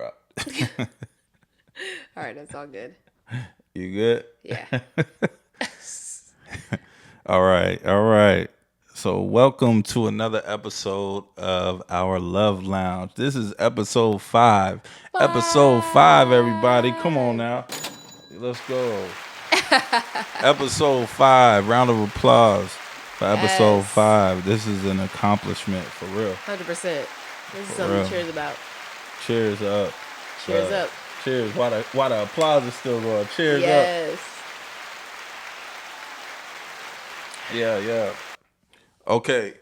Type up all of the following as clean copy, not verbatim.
interrupt. All right, that's all good. You good? Yeah. All right. All right. So, welcome to another episode of our Love Lounge. This is episode 5. Episode 5, everybody. Come on now. Let's go. Episode 5. Round of applause for episode Yes. 5. This is an accomplishment for real. 100%. This is For something real. to cheers about. Cheers up. Cheers up. Cheers. While the applause is still going. Cheers up. Yes. Yeah. Okay.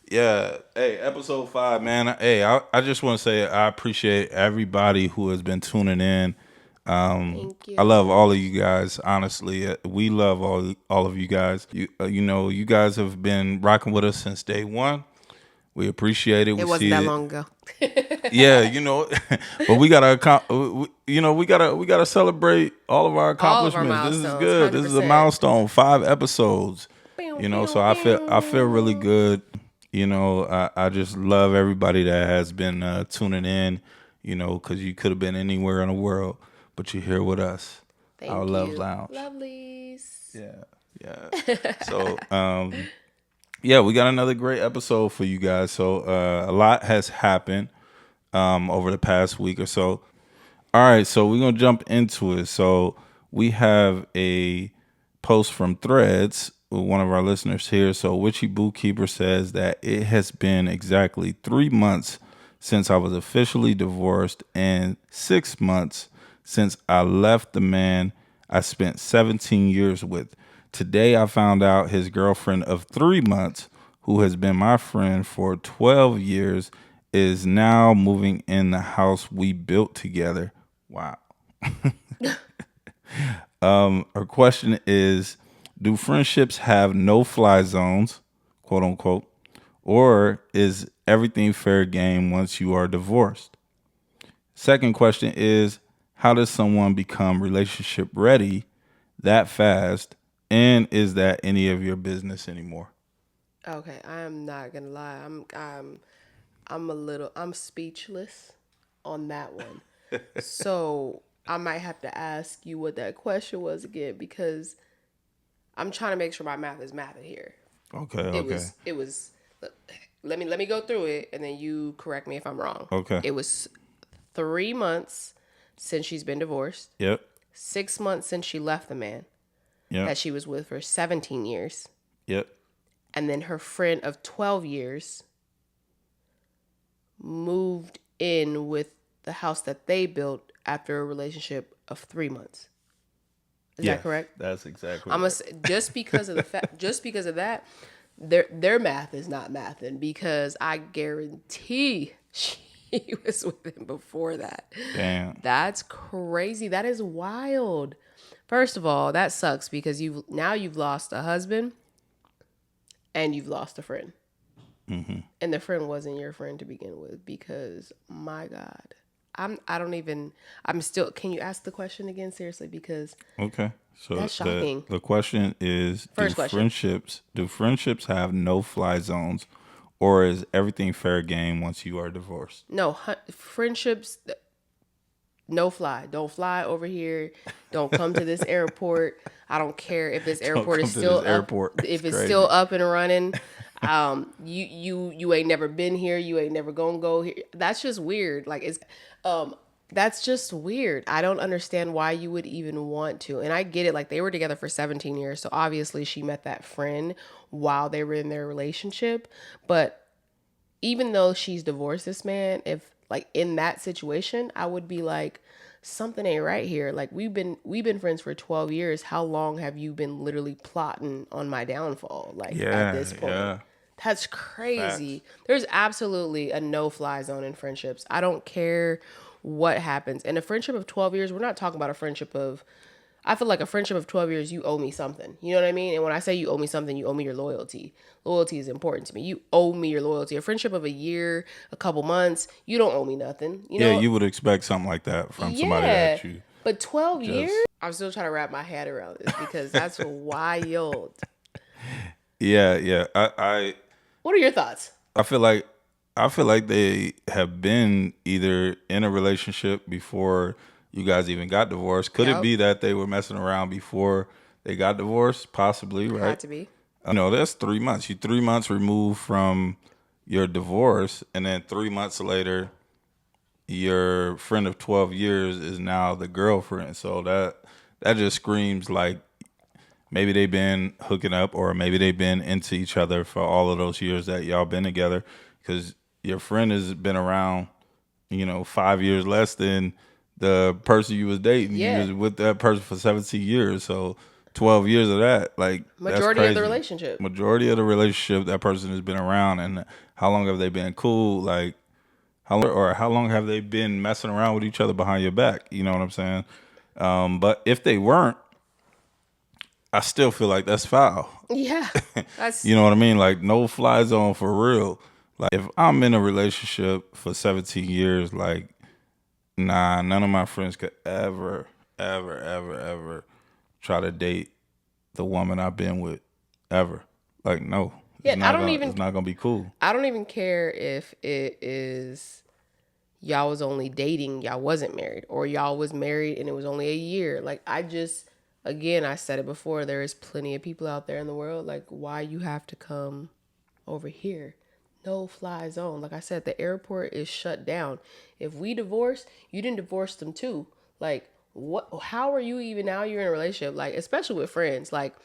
Yeah. Hey, episode 5, man. Hey, I just want to say I appreciate everybody who has been tuning in. Thank you. I love all of you guys. Honestly, we love all of you guys. You guys have been rocking with us since day one. We appreciate it. It wasn't that long ago. Yeah, but we gotta celebrate all of our All of accomplishments. our This is milestones, good. This is a 100%. milestone. 5 episodes. So I feel really good. I just love everybody that has been tuning in. Because you could have been anywhere in the world, but you're here with us. Thank Our you. Love Lounge. Lovelies. Yeah. So, yeah, we got another great episode for you guys. So, a lot has happened over the past week or so. All right, so we're gonna jump into it. So, we have a post from Threads, one of our listeners here. So, Witchy Bookkeeper says that it has been exactly 3 months since I was officially divorced and 6 months since I left the man I spent 17 years with. Today, I found out his girlfriend of 3 months, who has been my friend for 12 years, is now moving in the house we built together. Wow. Her question is, do friendships have no-fly zones, quote unquote, or is everything fair game once you are divorced? Second question is, how does someone become relationship ready that fast, and is that any of your business anymore? Okay, I am not gonna lie. I'm speechless on that one. So I might have to ask you what that question was again because I'm trying to make sure my math is mathing here. Okay. It was let me go through it and then you correct me if I'm wrong. Okay. It was 3 months since she's been divorced, Yep. 6 months since she left the man Yep. that she was with for 17 years, Yep. and then her friend of 12 years moved in with the house that they built after a relationship of 3 months. Is that correct? That's exactly I'm right. just because of the fact, just because of that, their math is not mathing because I guarantee she was with him before that. Damn. That's crazy. That is wild. First of all, that sucks because you've lost a husband and you've lost a friend. Mm-hmm. And the friend wasn't your friend to begin with because my God. I'm still, can you ask the question again seriously because Okay. So that's shocking. the question is, First question. Do friendships have no fly zones, or is everything fair game once you are divorced? No, friendships, no fly. Don't fly over here. Don't come to this airport. I don't care if this airport is still up. If it's still up and running. You ain't never been here. You ain't never gonna go here. That's just weird. That's just weird. I don't understand why you would even want to. And I get it. Like, they were together for 17 years. So obviously she met that friend while they were in their relationship. But even though she's divorced this man, if like in that situation, I would be like, something ain't right here. Like, we've been friends for 12 years. How long have you been literally plotting on my downfall? Like, at this point. Yeah. That's crazy. There's absolutely a no-fly zone in friendships. I don't care what happens. In a friendship of 12 years, we're not talking about a friendship of, I feel like a friendship of 12 years, you owe me something. You know what I mean? And when I say you owe me something, you owe me your loyalty. Loyalty is important to me. You owe me your loyalty. A friendship of a year, a couple months, you don't owe me nothing. You know? Yeah, you would expect something like that from somebody that you. But 12 years? I'm still trying to wrap my head around this because that's wild. Yeah. What are your thoughts? I feel like I feel like they have been either in a relationship before you guys even got divorced. Could it Yep. be that they were messing around before they got divorced? Possibly, right? Had to be. That's 3 months. You 3 months removed from your divorce, and then 3 months later, your friend of 12 years is now the girlfriend. So that just screams like maybe they've been hooking up, or maybe they've been into each other for all of those years that y'all been together. Because your friend has been around, 5 years less than the person you was dating. You Yeah. was with that person for 17 years. So 12 years of that, like, that's Majority of the crazy. relationship. Majority of the relationship, that person has been around. And how long have they been cool? Like, how long have they been messing around with each other behind your back? You know what I'm saying? But if they weren't, I still feel like that's foul. Yeah. That's You know what I mean? Like, no fly zone for real. Like, if I'm in a relationship for 17 years, like, nah, none of my friends could ever, ever, ever, ever try to date the woman I've been with, ever. Like, no, yeah. it's not gonna be cool. I don't even care if it is y'all was only dating, y'all wasn't married, or y'all was married and it was only a year. Like, again, I said it before, there is plenty of people out there in the world. Like, why you have to come over here? No fly zone. Like I said, the airport is shut down. If we divorce, you didn't divorce them too. Like, what? How are you even now? You're in a relationship, like, especially with friends. Like,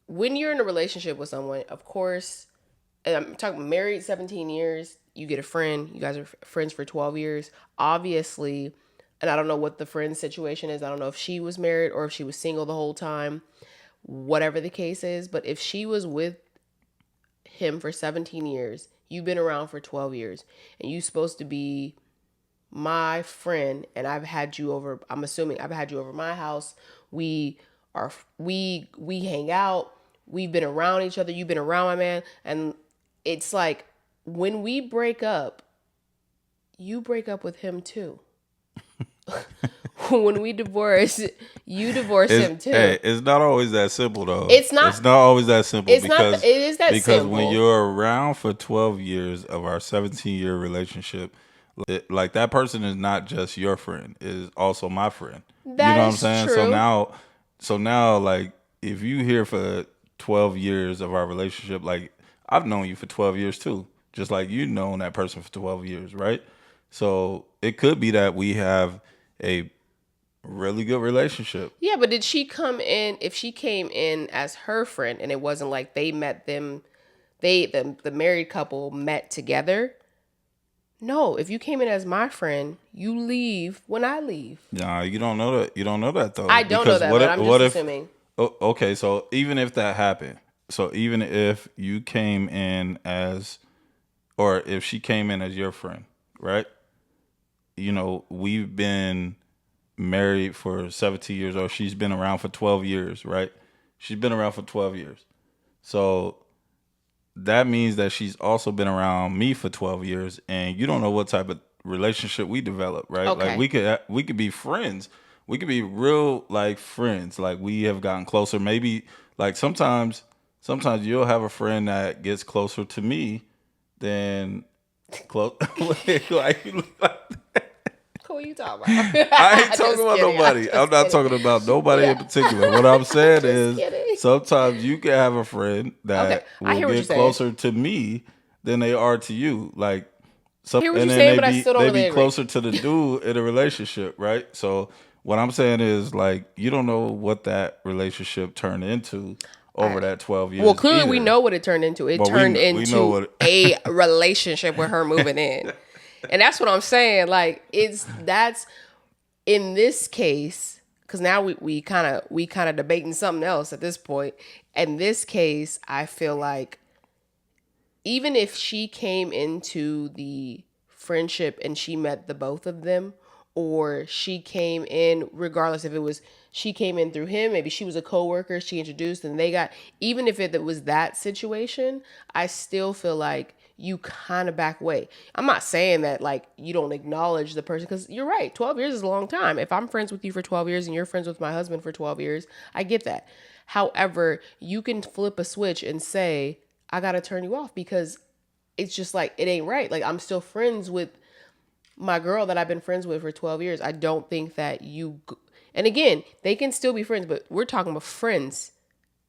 when you're in a relationship with someone, of course, and I'm talking married 17 years, you get a friend, you guys are friends for 12 years. Obviously, and I don't know what the friend's situation is. I don't know if she was married or if she was single the whole time, whatever the case is. But if she was with him for 17 years, you've been around for 12 years, and you're supposed to be my friend, and I'm assuming I've had you over my house. We are, we hang out. We've been around each other. You've been around my man. And it's like, when we break up, you break up with him too. When we divorce, you divorce him too. Hey, it's not always that simple though. It's not. It's not always that simple It's not. because It is that because simple. when you're around for 12 years of our 17-year relationship, like, that person is not just your friend, is also my friend. That you know what I'm is saying? true. So now, like, if you here for 12 years of our relationship, like, I've known you for 12 years too, just like you known that person for 12 years, right? So it could be that we have a really good relationship. Yeah, but did she come in? If she came in as her friend, and it wasn't like they met them, the married couple met together. No, if you came in as my friend, you leave when I leave. Nah, you don't know that. You don't know that though. I don't know Because that, what but if? I'm What just if? assuming. Okay, so even if that happened, so even if you came in as, or if she came in as your friend, right? We've been married for 17 years, or she's been around for 12 years, right? She's been around for 12 years. So that means that she's also been around me for 12 years, and you don't know what type of relationship we develop, right? Like, Okay. we could be friends. We could be real, like, friends. Like, we have gotten closer. Maybe, like, sometimes you'll have a friend that gets closer to me than close. like, Who are you talking about? I ain't talking Just about kidding. nobody. I'm not talking about nobody in particular. What I'm saying is, kidding. sometimes you can have a friend Okay, that I will hear what you're get saying. closer to me than they are to you. Like, I hear what and you're then saying, they but I be still don't they really be agree. closer to the dude in a relationship, right? So what I'm saying is, like, you don't know what that relationship turned into over that 12 years. Well, clearly we either. know what it turned into. It But turned we know into what. a relationship with her moving in. And that's what I'm saying. Like, that's in this case, because now we kind of debating something else at this point. In this case, I feel like even if she came into the friendship and she met the both of them, or she came in, regardless if it was she came in through him, maybe she was a coworker, she introduced and they got, even if it was that situation, I still feel like you kind of back away. I'm not saying that like you don't acknowledge the person, because you're right, 12 years is a long time. If I'm friends with you for 12 years and you're friends with my husband for 12 years, I get that. However, you can flip a switch and say, I got to turn you off because it's just like, it ain't right. Like, I'm still friends with my girl that I've been friends with for 12 years. I don't think that and again, they can still be friends, but we're talking about friends,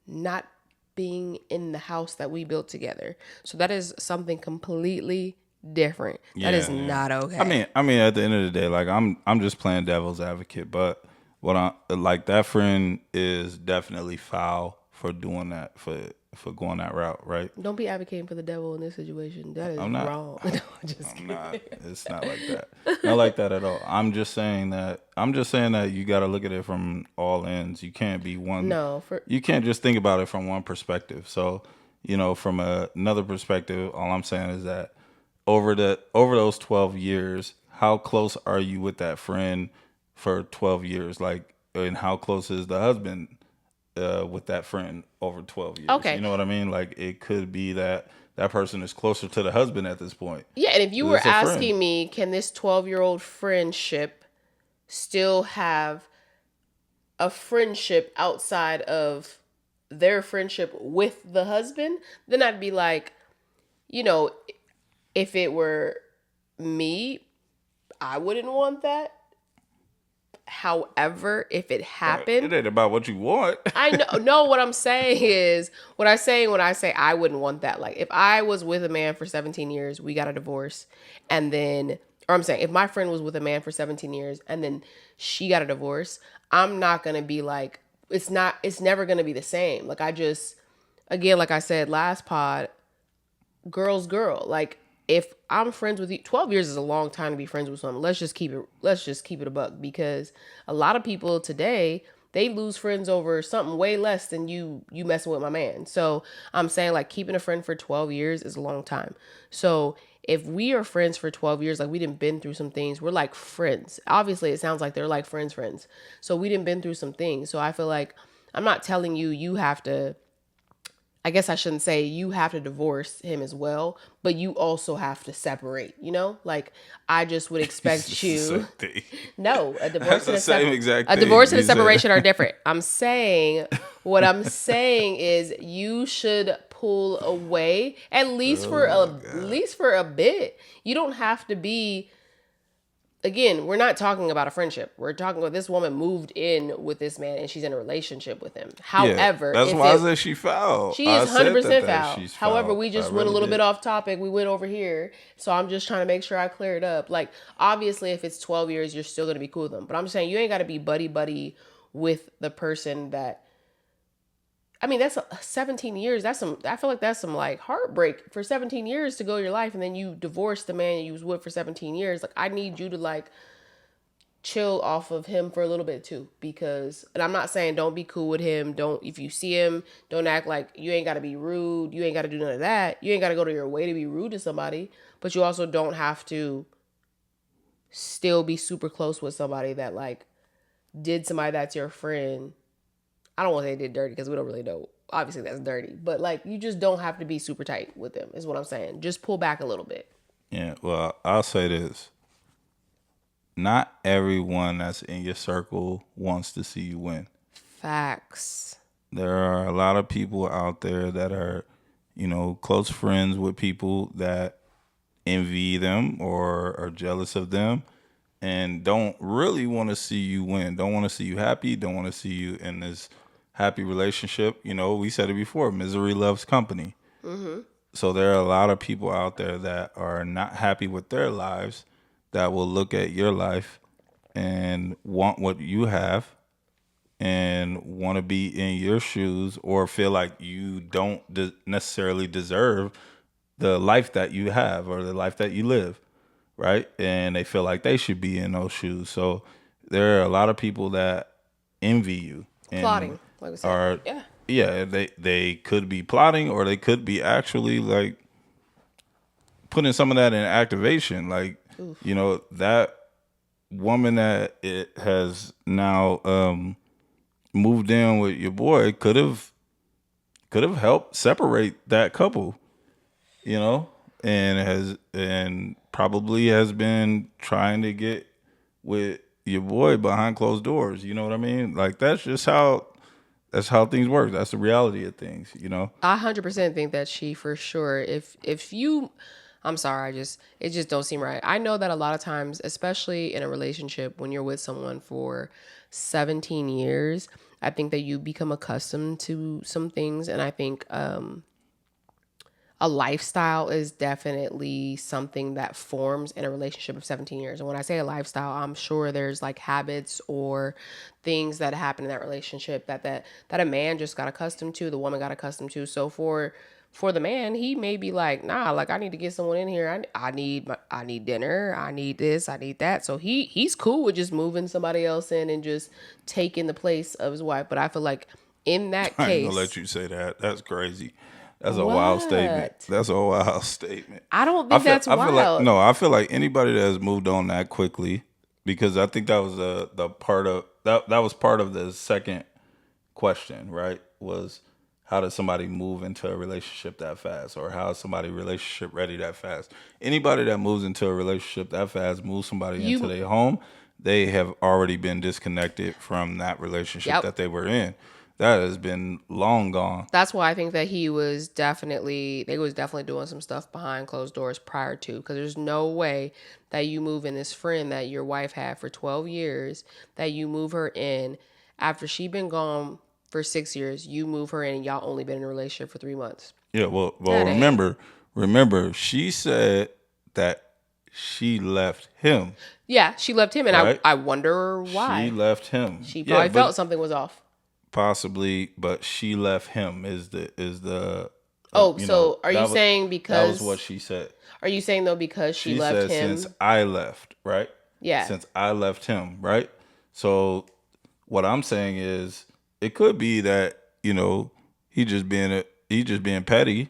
not being in the house that we built together. So that is something completely different. That is not okay. I mean, at the end of the day, like I'm just playing devil's advocate, but what I like that friend is definitely foul for doing that for going that route, right? Don't be advocating for the devil in this situation. That is I'm not. wrong. No, just I'm kidding. not. It's not like that. Not like that at all. I'm just saying that. I'm just saying that you got to look at it from all ends. You can't be one. No, You can't just think about it from one perspective. So, from another perspective, all I'm saying is that over those 12 years, how close are you with that friend for 12 years? Like, and how close is the husband with that friend over 12 years? Okay. You know what I mean? Like, it could be that that person is closer to the husband at this point. Yeah, and if you were It's a friend. asking me, can this 12-year-old friendship still have a friendship outside of their friendship with the husband, then I'd be like, if it were me, I wouldn't want that. However, if it happened, It ain't about what you want. I know. No, what I'm saying is, what I say when I say I wouldn't want that. Like, if I was with a man for 17 years, we got a divorce, and then, or I'm saying, if my friend was with a man for 17 years and then she got a divorce, I'm not gonna be like, it's never gonna be the same. Like, again, like I said last pod, girl's girl. Like, if I'm friends with you, 12 years is a long time to be friends with someone. Let's just keep it a buck, because a lot of people today, they lose friends over something way less than you messing with my man. So I'm saying, like, keeping a friend for 12 years is a long time. So if we are friends for 12 years, like, we didn't been through some things, we're like friends. Obviously, it sounds like they're like friends. So we didn't been through some things. So I feel like I'm not telling you have to, I guess I shouldn't say you have to divorce him as well, but you also have to separate, Like, I just would expect you. No, a divorce and a divorce and a separation are different. What I'm saying is you should pull away at least for a bit. You don't have to be. Again, we're not talking about a friendship. We're talking about this woman moved in with this man and she's in a relationship with him. However, that's why I said she foul. She is 100% foul. However, we just went a little bit off topic. We went over here. So I'm just trying to make sure I clear it up. Like, obviously, if it's 12 years, you're still going to be cool with them. But I'm saying you ain't got to be buddy with the person that, I mean, that's 17 years. I feel like that's some like heartbreak for 17 years to go your life. And then you divorce the man you was with for 17 years. Like, I need you to like chill off of him for a little bit too, because, and I'm not saying don't be cool with him. If you see him, don't act like, you ain't got to be rude. You ain't got to do none of that. You ain't got to go to your way to be rude to somebody, but you also don't have to still be super close with somebody that like did somebody that's your friend. I don't want to say did dirty, because we don't really know. Obviously that's dirty, but like, you just don't have to be super tight with them is what I'm saying. Just pull back a little bit. Yeah, well, I'll say this. Not everyone that's in your circle wants to see you win. Facts. There are a lot of people out there that are, close friends with people that envy them or are jealous of them and don't really want to see you win. Don't want to see you happy. Don't want to see you in this happy relationship. We said it before, misery loves company. Mm-hmm. So there are a lot of people out there that are not happy with their lives that will look at your life and want what you have and want to be in your shoes or feel like you don't necessarily deserve the life that you have or the life that you live, right? And they feel like they should be in those shoes. So there are a lot of people that envy you and plotting, like we said. Yeah, they could be plotting or they could be actually like putting some of that in activation. Like, oof. That woman that it has now moved in with your boy could have helped separate that couple, and probably has been trying to get with your boy behind closed doors. You know what I mean? Like, that's that's how things work. That's the reality of things, I 100% think that she for sure. If you, I'm sorry, it just don't seem right. I know that a lot of times, especially in a relationship, when you're with someone for 17 years, I think that you become accustomed to some things, and I think a lifestyle is definitely something that forms in a relationship of 17 years. And when I say a lifestyle, I'm sure there's like habits or things that happen in that relationship that a man just got accustomed to, the woman got accustomed to. So for the man, he may be like, nah, like I need to get someone in here. I need dinner. I need this. I need that. So he's cool with just moving somebody else in and just taking the place of his wife. But I feel like in that I ain't gonna case, let you say that. That's crazy. That's a wild statement. what? That's a wild statement. I don't think that's I feel like wild. no. I feel like anybody that has moved on that quickly, because I think that was the part of that was part of the second question, right? Was how does somebody move into a relationship that fast, or how is somebody relationship ready that fast? Anybody that moves into a relationship that fast, moves somebody into You, their home, they have already been disconnected from that relationship yep. that they were in. That has been long gone. That's why I think that they was definitely doing some stuff behind closed doors prior to, because there's no way that you move in this friend that your wife had for 12 years, that you move her in after she been gone for 6 years, you move her in and y'all only been in a relationship for 3 months. Yeah, well, That ain't. remember, she said that she left him, Yeah, she left him and right? I wonder She why. left him. She Yeah, probably felt but something was off. possibly, but she left him is the Oh, so are you saying that was what because, she said. are you saying though because she She left said since him? I left, right? Yeah. Since I left him, right? So what I'm saying is it could be that, he just being petty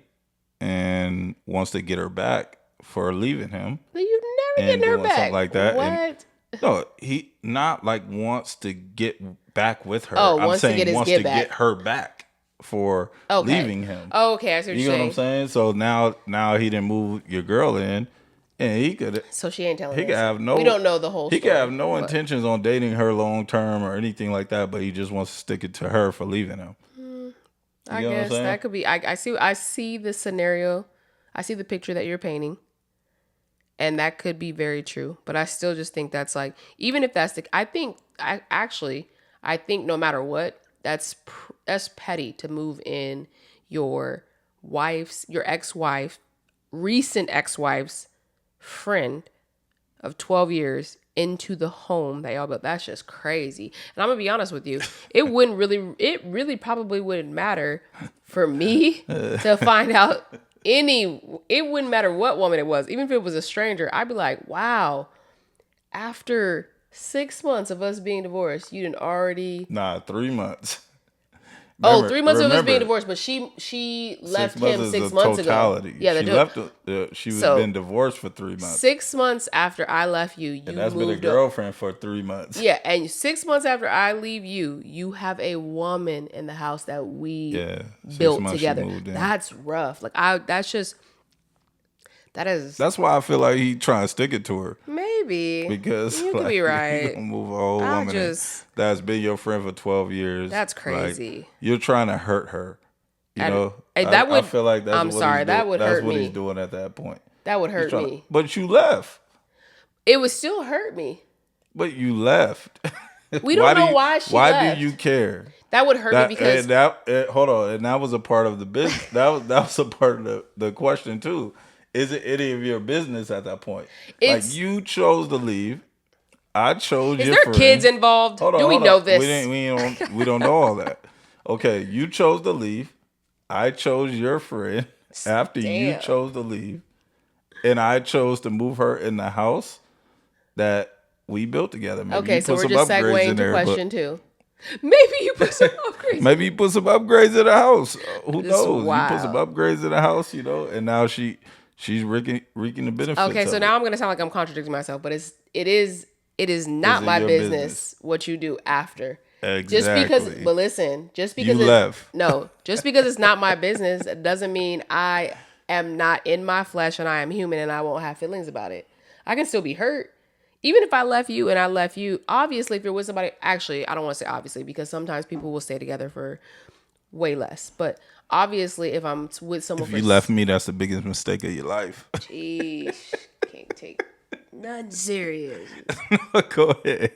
and wants to get her back for leaving him But you never and getting her doing something back. like that. And What? no, he not like wants to get back with her. Oh, I'm wants to get saying his wants get to back. get her back for Okay. leaving him. Oh, okay, I see what You you're know what I'm saying. saying? So now he didn't move your girl in, and So she ain't telling he could us. have We no don't know the whole he could have story. no But intentions on dating her long term or anything like that, but he just wants to stick it to her for leaving him. I You know what I'm guess saying? that could be. I see the scenario. I see the picture that you're painting, and that could be very true. But I still just think that's like, even if that's the, I think no matter what, that's petty to move in your your ex-wife, recent ex-wife's friend of 12 years into the home that y'all built. That's just crazy. And I'm gonna be honest with you, it really probably wouldn't matter for me to find out it wouldn't matter what woman it was. Even if it was a stranger, I'd be like, wow, after 6 months of us being divorced, you didn't already. Nah, 3 months. Oh, Remember, 3 months of us being remember, divorced, but she left 6 months him is the 6 months ago. totality. Yeah, She left. She was so been divorced for 3 months, 6 months after I left you, and you that's been a moved up. girlfriend for 3 months. Yeah, and 6 months after I leave you, you have a woman in the house that we Yeah, six built months she together. moved in. That's rough. That is That's why I feel like he trying to stick it to her. maybe Because you could like be you right. gonna move a whole I woman in just that's been your friend for 12 years. That's Like crazy. you're trying to hurt her. You And know, that I would. feel like that's I'm what he's sorry. doing. That would That's hurt what he's me. doing at that point. That would He's hurt trying to, me. but you left. It would still hurt me. But you left. We don't know why she why left. do you care? That would hurt me because Hold on, and that was a part of the business. That was a part of the question too. Is it any of your business at that point? Like it's. you chose to leave. I chose Is your there kids friend. involved? Hold on, Do we hold on. know this? We don't know all that. Okay, you chose to leave. I chose your friend after you Damn. chose to leave, and I chose to move her in the house that we built together. Maybe Okay, you so put we're some just upgrades segueing in to there, but question two. Maybe you put some upgrades. maybe you put some upgrades in the house. Who This is knows? You put some wild. upgrades in the house, and now she's reaping the benefits. Okay, so of now it. I'm gonna sound like I'm contradicting myself, but it is not Is it my your business what you do after. Just because, Exactly. but listen, just You because left. just because it's not my business doesn't mean I am not in my flesh and I am human and I won't have feelings about it. I can still be hurt, even if I left you and I left you, obviously, if you're with somebody, actually, I don't want to say obviously because sometimes people will stay together for way less. But obviously, if I'm with someone If for, you left me, that's the biggest mistake of your life. jeez, can't take nothing serious. Go ahead.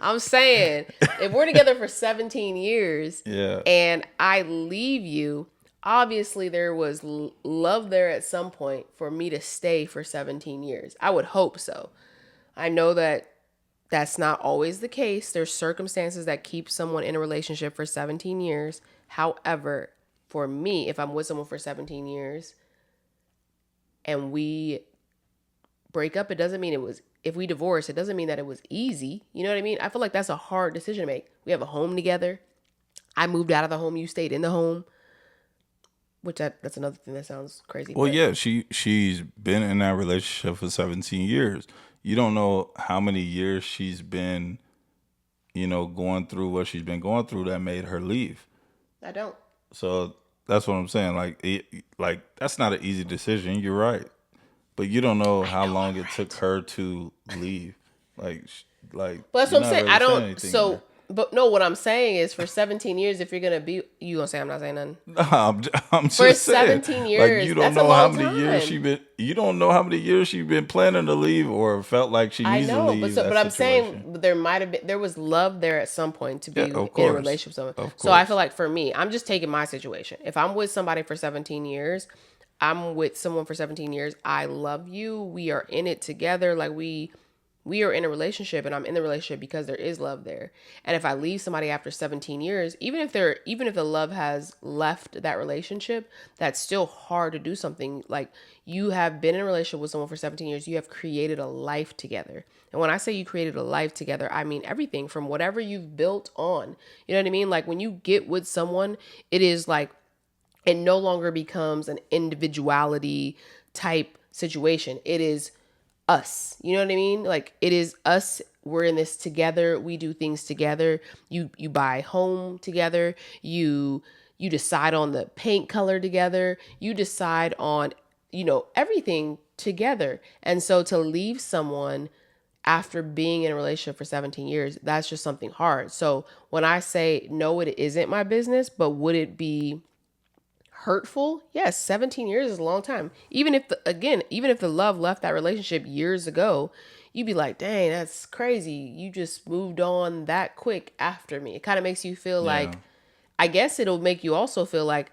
I'm saying if we're together for 17 years, Yeah. and I leave you, obviously there was love there at some point for me to stay for 17 years. I would hope so. I know that that's not always the case. There's circumstances that keep someone in a relationship for 17 years. However, for me, if I'm with someone for 17 years and we break up, it doesn't mean it was, if we divorce, it doesn't mean that it was easy. You know what I mean? I feel like that's a hard decision to make. We have a home together. I moved out of the home. You stayed in the home. Which that's another thing that sounds crazy. Well, but yeah, she's been in that relationship for 17 years. You don't know how many years she's been, going through what she's been going through that made her leave. I don't. So that's what I'm saying. Like that's not an easy decision. You're right, but you don't know how long it took her to leave. Like, But that's you're what I'm not saying. really I saying don't. anything So, there. but no, what I'm saying is for 17 years, if you're gonna be, you gonna say I'm not saying nothing. I'm For just saying, 17 like years, you don't that's a know how long many years time. she been. You don't know how many years she's been planning to leave or felt like she I needs to know, leave but that I'm situation. saying there was love there at some point to Yeah, be of in a course, relationship with someone. of So I feel course. like for me, I'm just taking my situation. If I'm with somebody for 17 years, I'm with someone for 17 years. I love you. We are in it together. Like we are in a relationship, and I'm in the relationship because there is love there. And if I leave somebody after 17 years, even if the love has left that relationship, that's still hard to do something. Like you have been in a relationship with someone for 17 years, you have created a life together. And when I say you created a life together, I mean everything from whatever you've built on. You know what I mean? Like when you get with someone, it is like it no longer becomes an individuality type situation. It is us. You know what I mean? Like it is us. We're in this together. We do things together. You buy home together. You decide on the paint color together. You decide on, everything together. And so to leave someone after being in a relationship for 17 years, that's just something hard. So when I say no, it isn't my business, but would it be hurtful? Yes, 17 years is a long time. Even if the love left that relationship years ago, you'd be like, dang, that's crazy. You just moved on that quick after me. It kind of makes you feel Yeah, like, I guess it'll make you also feel like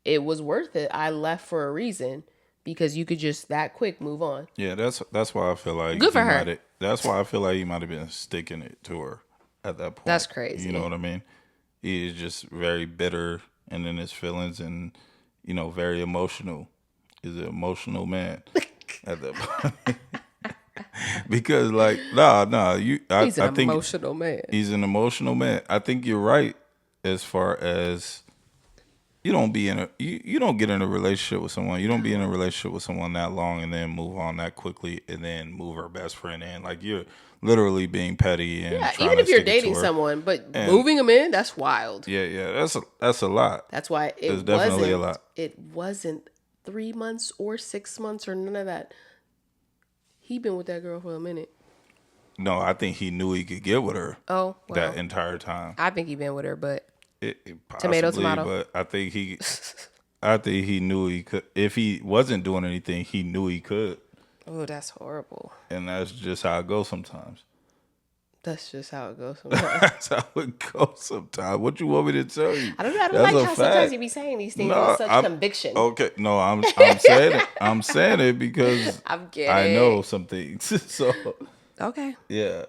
it was worth it. I left for a reason because you could just that quick move on. yeah. That's why I feel like Good he for might her. have. That's why I feel like he might have been sticking it to her at that That's point. You know crazy. what I mean? He is just very bitter and in his feelings, and very emotional. He's an emotional man at that point. Because nah, He's an I think emotional man. he's an emotional man. I think you're right as far as you don't get in a relationship with someone. You don't be in a relationship with someone that long and then move on that quickly and then move her best friend in. Like you're literally being petty and Yeah, trying even to if you're stick it to dating her. someone, but And moving them in, that's wild. yeah, that's a lot. That's why It's definitely a lot. it wasn't 3 months or 6 months or none of that. He been with that girl for a minute. No, I think he knew he could get with her Oh, that well. entire time. I think he been with her, but It tomato, possibly, tomato. but I think he knew he could. If he wasn't doing anything, he knew he could, Oh, that's horrible. and that's just how it goes sometimes. That's just how it goes sometimes. That's how it goes sometimes. What you want me to tell you? I don't know. I don't That's like a how sometimes fact. you be saying these things with No, such I'm conviction. okay. No, I'm saying it. I'm saying it because I'm I know kidding. some things. So Okay. yeah.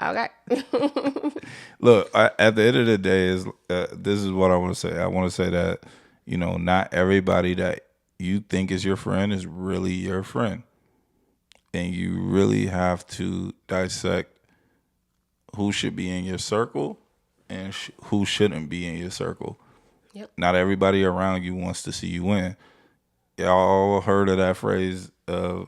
Okay. Look, at the end of the day, this is what I want to say. I want to say that not everybody that you think is your friend is really your friend, and you really have to dissect who should be in your circle and who shouldn't be in your circle. Yep. Not everybody around you wants to see you win. Y'all heard of that phrase of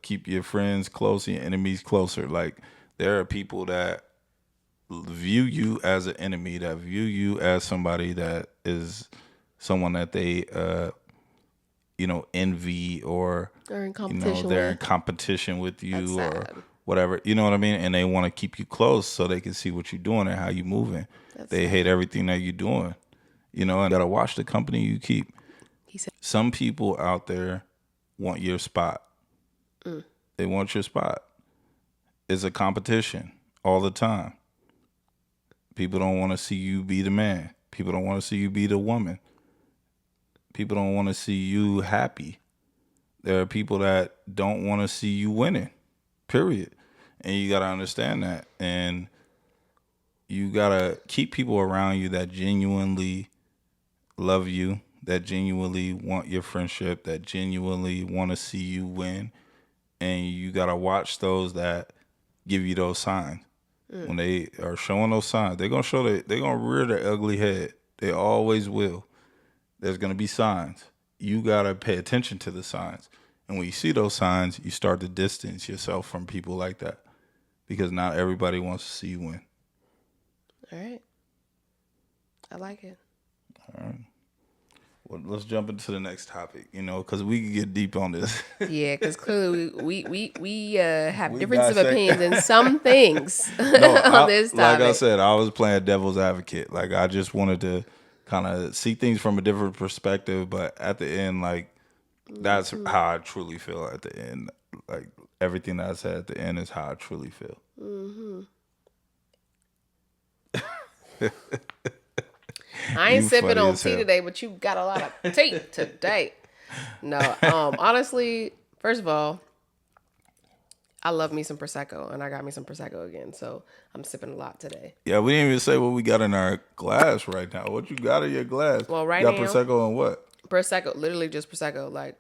keep your friends close and your enemies closer. Like there are people that view you as an enemy, that view you as somebody that is someone that they envy or in competition they're in with. competition with you That's or sad. whatever. You know what I mean? And they want to keep you close so they can see what you're doing and how you moving. That's They sad. hate everything that you're doing. And you gotta watch the company you keep. He said, Some people out there want your spot. They want your spot. It's a competition all the time. People don't want to see you be the man. People don't want to see you be the woman. People don't want to see you happy. There are people that don't want to see you winning, period. And you got to understand that. And you got to keep people around you that genuinely love you, that genuinely want your friendship, that genuinely want to see you win. And you got to watch those that give you those signs. When they are showing those signs, they're going to rear their ugly head. They always will. There's going to be signs. You got to pay attention to the signs. And when you see those signs, you start to distance yourself from people like that because not everybody wants to see you win. all right. I like it. All right. Well, let's jump into the next topic, because we can get deep on this. Yeah, because clearly we have differences of opinions in some things No, this topic. like I said, I was playing devil's advocate. Like I just wanted to kind of see things from a different perspective, but at the end, like that's how I truly feel at the end. Like everything that I said at the end is how I truly feel. I ain't sipping on tea today, but you got a lot of tea today. No, honestly, first of all, I love me some Prosecco, and I got me some Prosecco again, so I'm sipping a lot today. Yeah, we didn't even say what we got in our glass right now. What you got in your glass? Well, right you got now, Prosecco and what? Prosecco, literally just Prosecco. Like,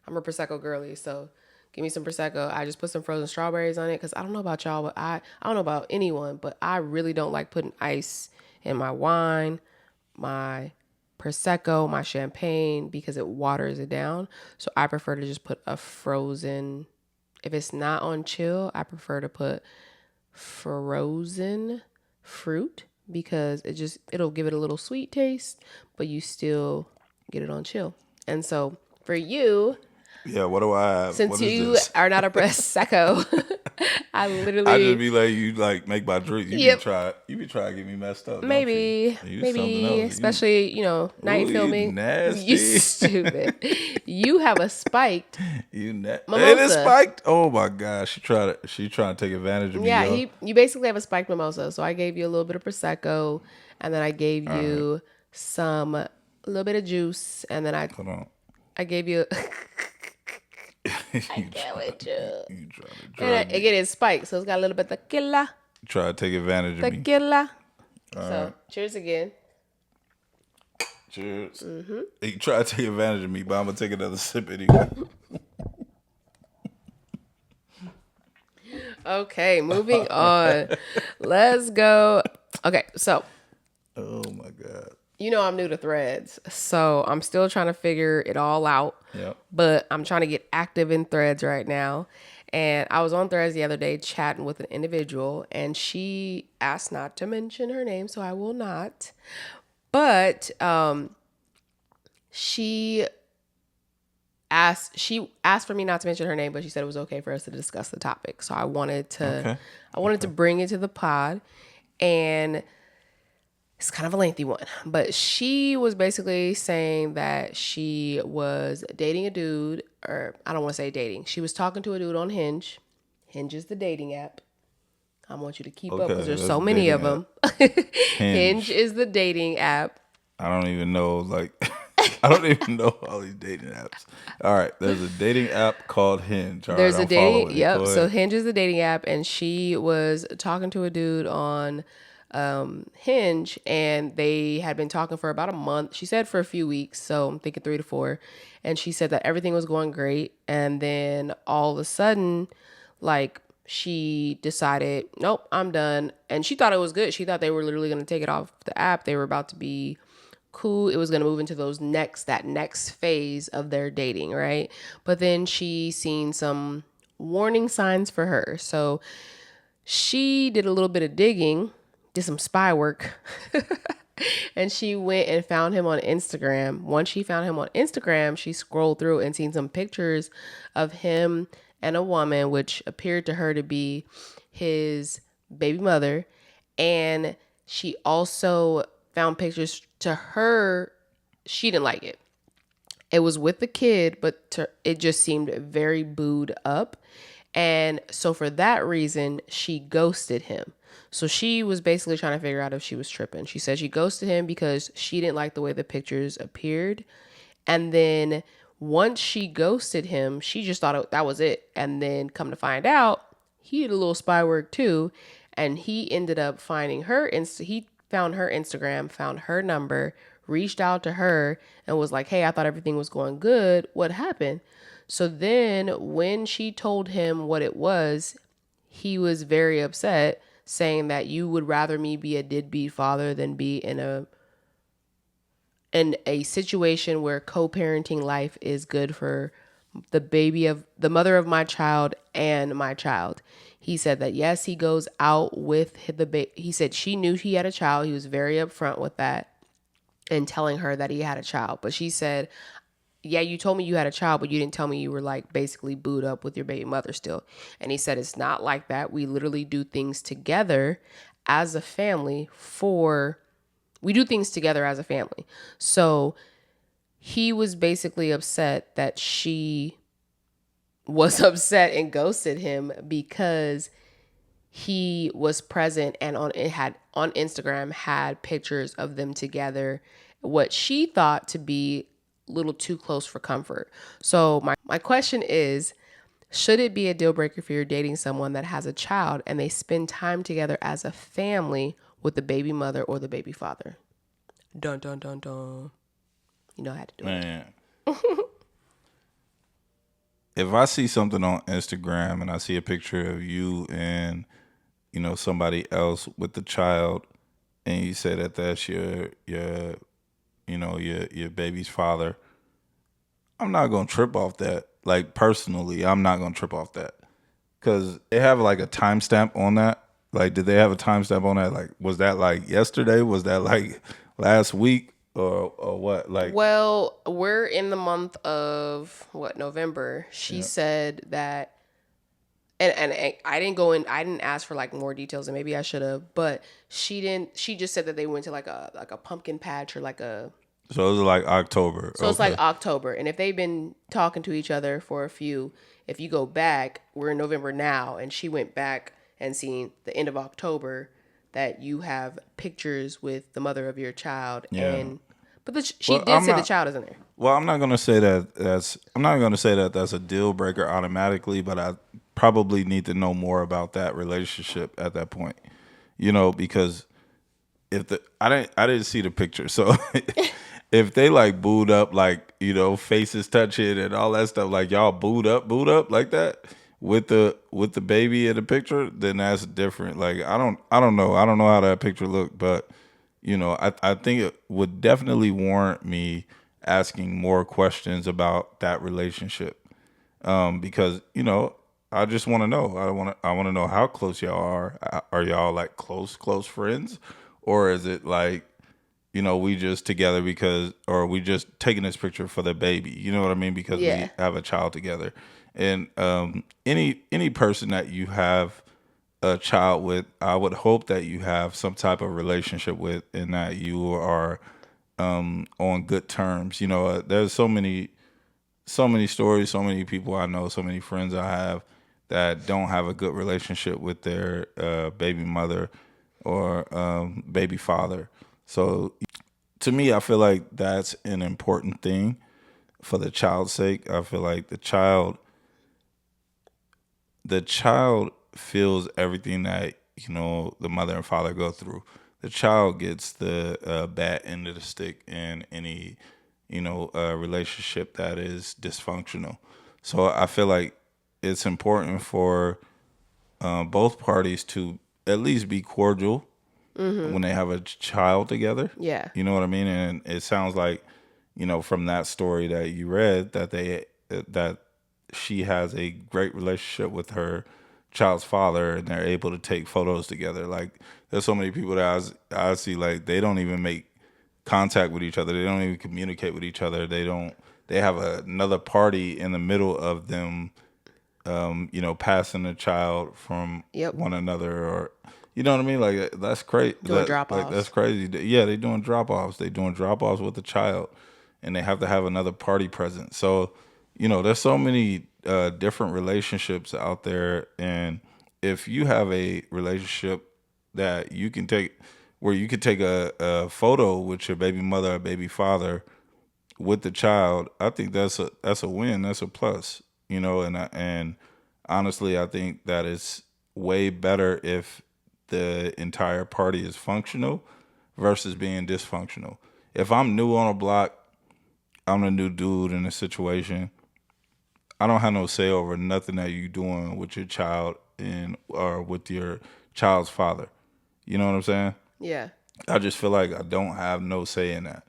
I'm a Prosecco girly, so give me some Prosecco. I just put some frozen strawberries on it because I don't know about y'all, but I don't know about anyone, but I really don't like putting ice in my wine, my Prosecco, my champagne, because it waters it down. So I prefer to just put a frozen. If it's not on chill, I prefer to put frozen fruit because it'll give it a little sweet taste, but you still get it on chill. And so for you, yeah, what do I have? Since you are not a Prosecco, I just be like, you like make my drink. You be trying to get me messed up. Maybe, especially night filming. Nasty. You stupid. You have a spiked. It is spiked. Oh my gosh, she trying to take advantage of me. Yeah, you basically have a spiked mimosa. So I gave you a little bit of Prosecco, and then I gave you a little bit of juice, and then I gave you. I can't wait you. You trying to drive me. Again, it's spiked, so it's got a little bit of tequila. Try to take advantage of me. Tequila. So, cheers again. Cheers. Mm-hmm. You try to take advantage of me, but I'm going to take another sip anyway. Okay, moving on. Let's go. Okay, so. Oh, my God. I'm new to Threads, so I'm still trying to figure it all out. Yep. But I'm trying to get active in Threads right now. And I was on Threads the other day chatting with an individual, and she asked not to mention her name, so I will not. But she asked for me not to mention her name, but she said it was okay for us to discuss the topic. So I wanted to bring it to the pod, and it's kind of a lengthy one, but she was basically saying that she was dating a dude, or I don't want to say dating. She was talking to a dude on Hinge. Hinge is the dating app. I want you to keep up because there's so many of them. Hinge is the dating app. I don't even know, I don't even know all these dating apps. All right, there's a dating app called Hinge. There's a dating, yep. So Hinge is the dating app, and she was talking to a dude on Hinge, and they had been talking for about a month. She said for a few weeks, so I'm thinking 3 to 4. And she said that everything was going great, and then all of a sudden, she decided, nope, I'm done. And she thought it was good. She thought they were literally going to take it off the app. They were about to be cool. It was going to move into that next phase of their dating, right? But then she seen some warning signs for her. So she did a little bit of digging, did some spy work And she went and found him on Instagram. Once she found him on Instagram, she scrolled through and seen some pictures of him and a woman, which appeared to her to be his baby mother. And she also found pictures to her. She didn't like it. It was with the kid, but it just seemed very booed up. And so for that reason, she ghosted him. So she was basically trying to figure out if she was tripping. She said she ghosted him because she didn't like the way the pictures appeared. And then once she ghosted him, she just thought that was it. And then come to find out, he did a little spy work too. And he ended up finding her. He found her Instagram, found her number, reached out to her and was like, hey, I thought everything was going good. What happened? So then when she told him what it was, he was very upset, saying that you would rather me be a deadbeat father than be in a situation where co-parenting life is good for the mother of my child and my child. He said that yes, he goes out with the baby. He said she knew he had a child. He was very upfront with that and telling her that he had a child. But she said, yeah, you told me you had a child, but you didn't tell me you were like basically booed up with your baby mother still. And he said, it's not like that. We literally do things together as a family we do things together as a family. So he was basically upset that she was upset and ghosted him because he was present and on Instagram had pictures of them together, what she thought to be a little too close for comfort. So my question is, should it be a deal breaker if you're dating someone that has a child and they spend time together as a family with the baby mother or the baby father? Dun dun dun dun. You know how to do Man. If I see something on Instagram and I see a picture of you and somebody else with the child, and you say that that's your baby's father, I'm not gonna trip off that. Like personally, I'm not gonna trip off that because they have like a timestamp on that. Like, did they have a timestamp on that? Like, was that like yesterday? Was that like last week or what? Like, Well, we're in the month of November. She said that, and I didn't go in. I didn't ask for like more details, and maybe I should have. But she didn't. She just said that they went to like a pumpkin patch or like a. So it was like October. So it's like October, and if they've been talking to each other for if you go back, we're in November now, and she went back and seen the end of October that you have pictures with the mother of your child, and she did say the child isn't there. Well, I'm not gonna say that's a deal breaker automatically, but I probably need to know more about that relationship at that point. Because if I didn't see the picture, so if they like booed up, like faces touching and all that stuff, like y'all booed up like that with the baby in the picture, then that's different. Like I don't know how that picture looked, but I think it would definitely warrant me asking more questions about that relationship, because I just want to know. I want to know how close y'all are. Are y'all like close friends, or is it like we just together because, or we just taking this picture for the baby? You know what I mean? Because we have a child together, and any person that you have a child with, I would hope that you have some type of relationship with, and that you are on good terms. There's so many stories, so many people I know, so many friends I have that don't have a good relationship with their baby mother or baby father. So to me, I feel like that's an important thing for the child's sake. I feel like the child feels everything that the mother and father go through. The child gets the bad end of the stick in any relationship that is dysfunctional. So I feel like it's important for both parties to at least be cordial when they have a child together. Yeah. You know what I mean? And it sounds like, from that story that you read, that she has a great relationship with her child's father, and they're able to take photos together. Like, there's so many people that I see, like, they don't even make contact with each other. They don't even communicate with each other. They have another party in the middle of them, passing the child from Yep. one another, or you know what I mean? Like that's crazy. Doing drop offs. Like that's crazy. Yeah, they doing drop offs. They doing drop offs with the child, and they have to have another party present. So, there's so many different relationships out there, and if you have a relationship that you can take, where you could take a photo with your baby mother or baby father with the child, I think that's a win. That's a plus, and honestly, I think that it's way better if the entire party is functional versus being dysfunctional. If I'm new on a block, I'm the new dude in a situation. I don't have no say over nothing that you doing with your child or with your child's father. You know what I'm saying? Yeah. I just feel like I don't have no say in that.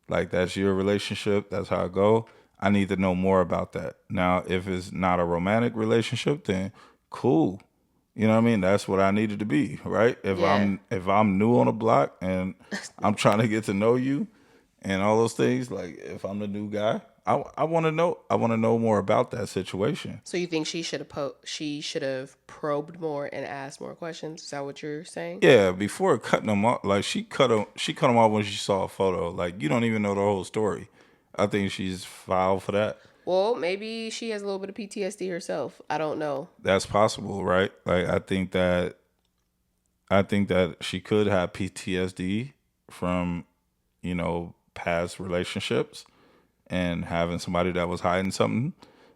Like that's your relationship. That's how it go. I need to know more about that. Now, if it's not a romantic relationship, then cool. You know what I mean? That's what I needed to be, right? If I'm new on a block and I'm trying to get to know you and all those things, like if I'm the new guy, I want to know. I want to know more about that situation. So you think she should have probed more and asked more questions? Is that what you're saying? Yeah, before cutting them off, like she cut him off when she saw a photo. Like you don't even know the whole story. I think she's foul for that. Well, maybe she has a little bit of PTSD herself. I don't know. That's possible, right? Like I think that she could have PTSD from, past relationships and having somebody that was hiding something.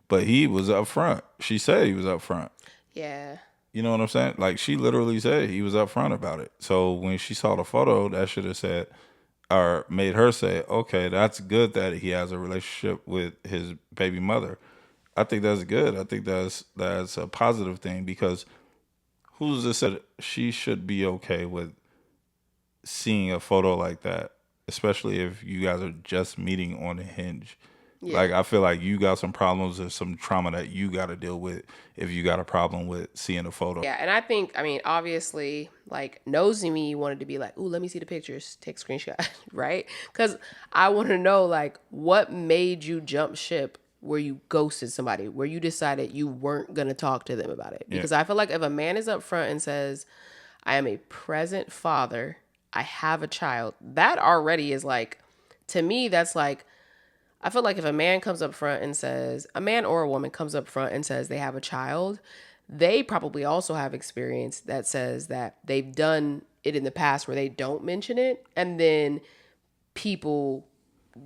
But he was upfront. She said he was upfront. Yeah. You know what I'm saying? Like she literally said he was upfront about it. So when she saw the photo, that should have said or made her say, okay, that's good that he has a relationship with his baby mother. I think that's good. I think that's a positive thing because who's to say she should be okay with seeing a photo like that, especially if you guys are just meeting on a hinge. Yeah. Like I feel like you got some problems or some trauma that you got to deal with if you got a problem with seeing a photo. Yeah, and I mean, obviously, like nosy me wanted to be like, "Ooh, let me see the pictures, take a screenshot," right? Because I want to know like what made you jump ship where you ghosted somebody, where you decided you weren't gonna talk to them about it. Because I feel like if a man is up front and says, "I am a present father, I have a child," that already is like, to me, that's like I feel like if a man comes up front and says, a man or a woman comes up front and says they have a child, they probably also have experience that says that they've done it in the past where they don't mention it. And then people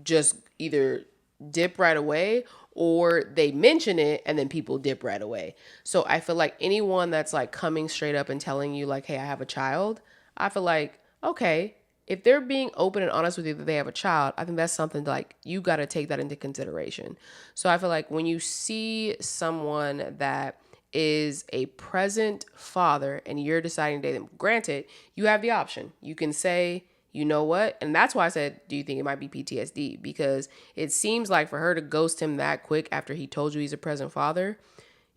just either dip right away or they mention it and then people dip right away. So I feel like anyone that's like coming straight up and telling you like, hey, I have a child, I feel like, okay, if they're being open and honest with you that they have a child, I think that's something like you got to take that into consideration. So I feel like when you see someone that is a present father and you're deciding to date them, granted, you have the option. You can say, you know what? And that's why I said, do you think it might be PTSD? Because it seems like for her to ghost him that quick after he told you he's a present father,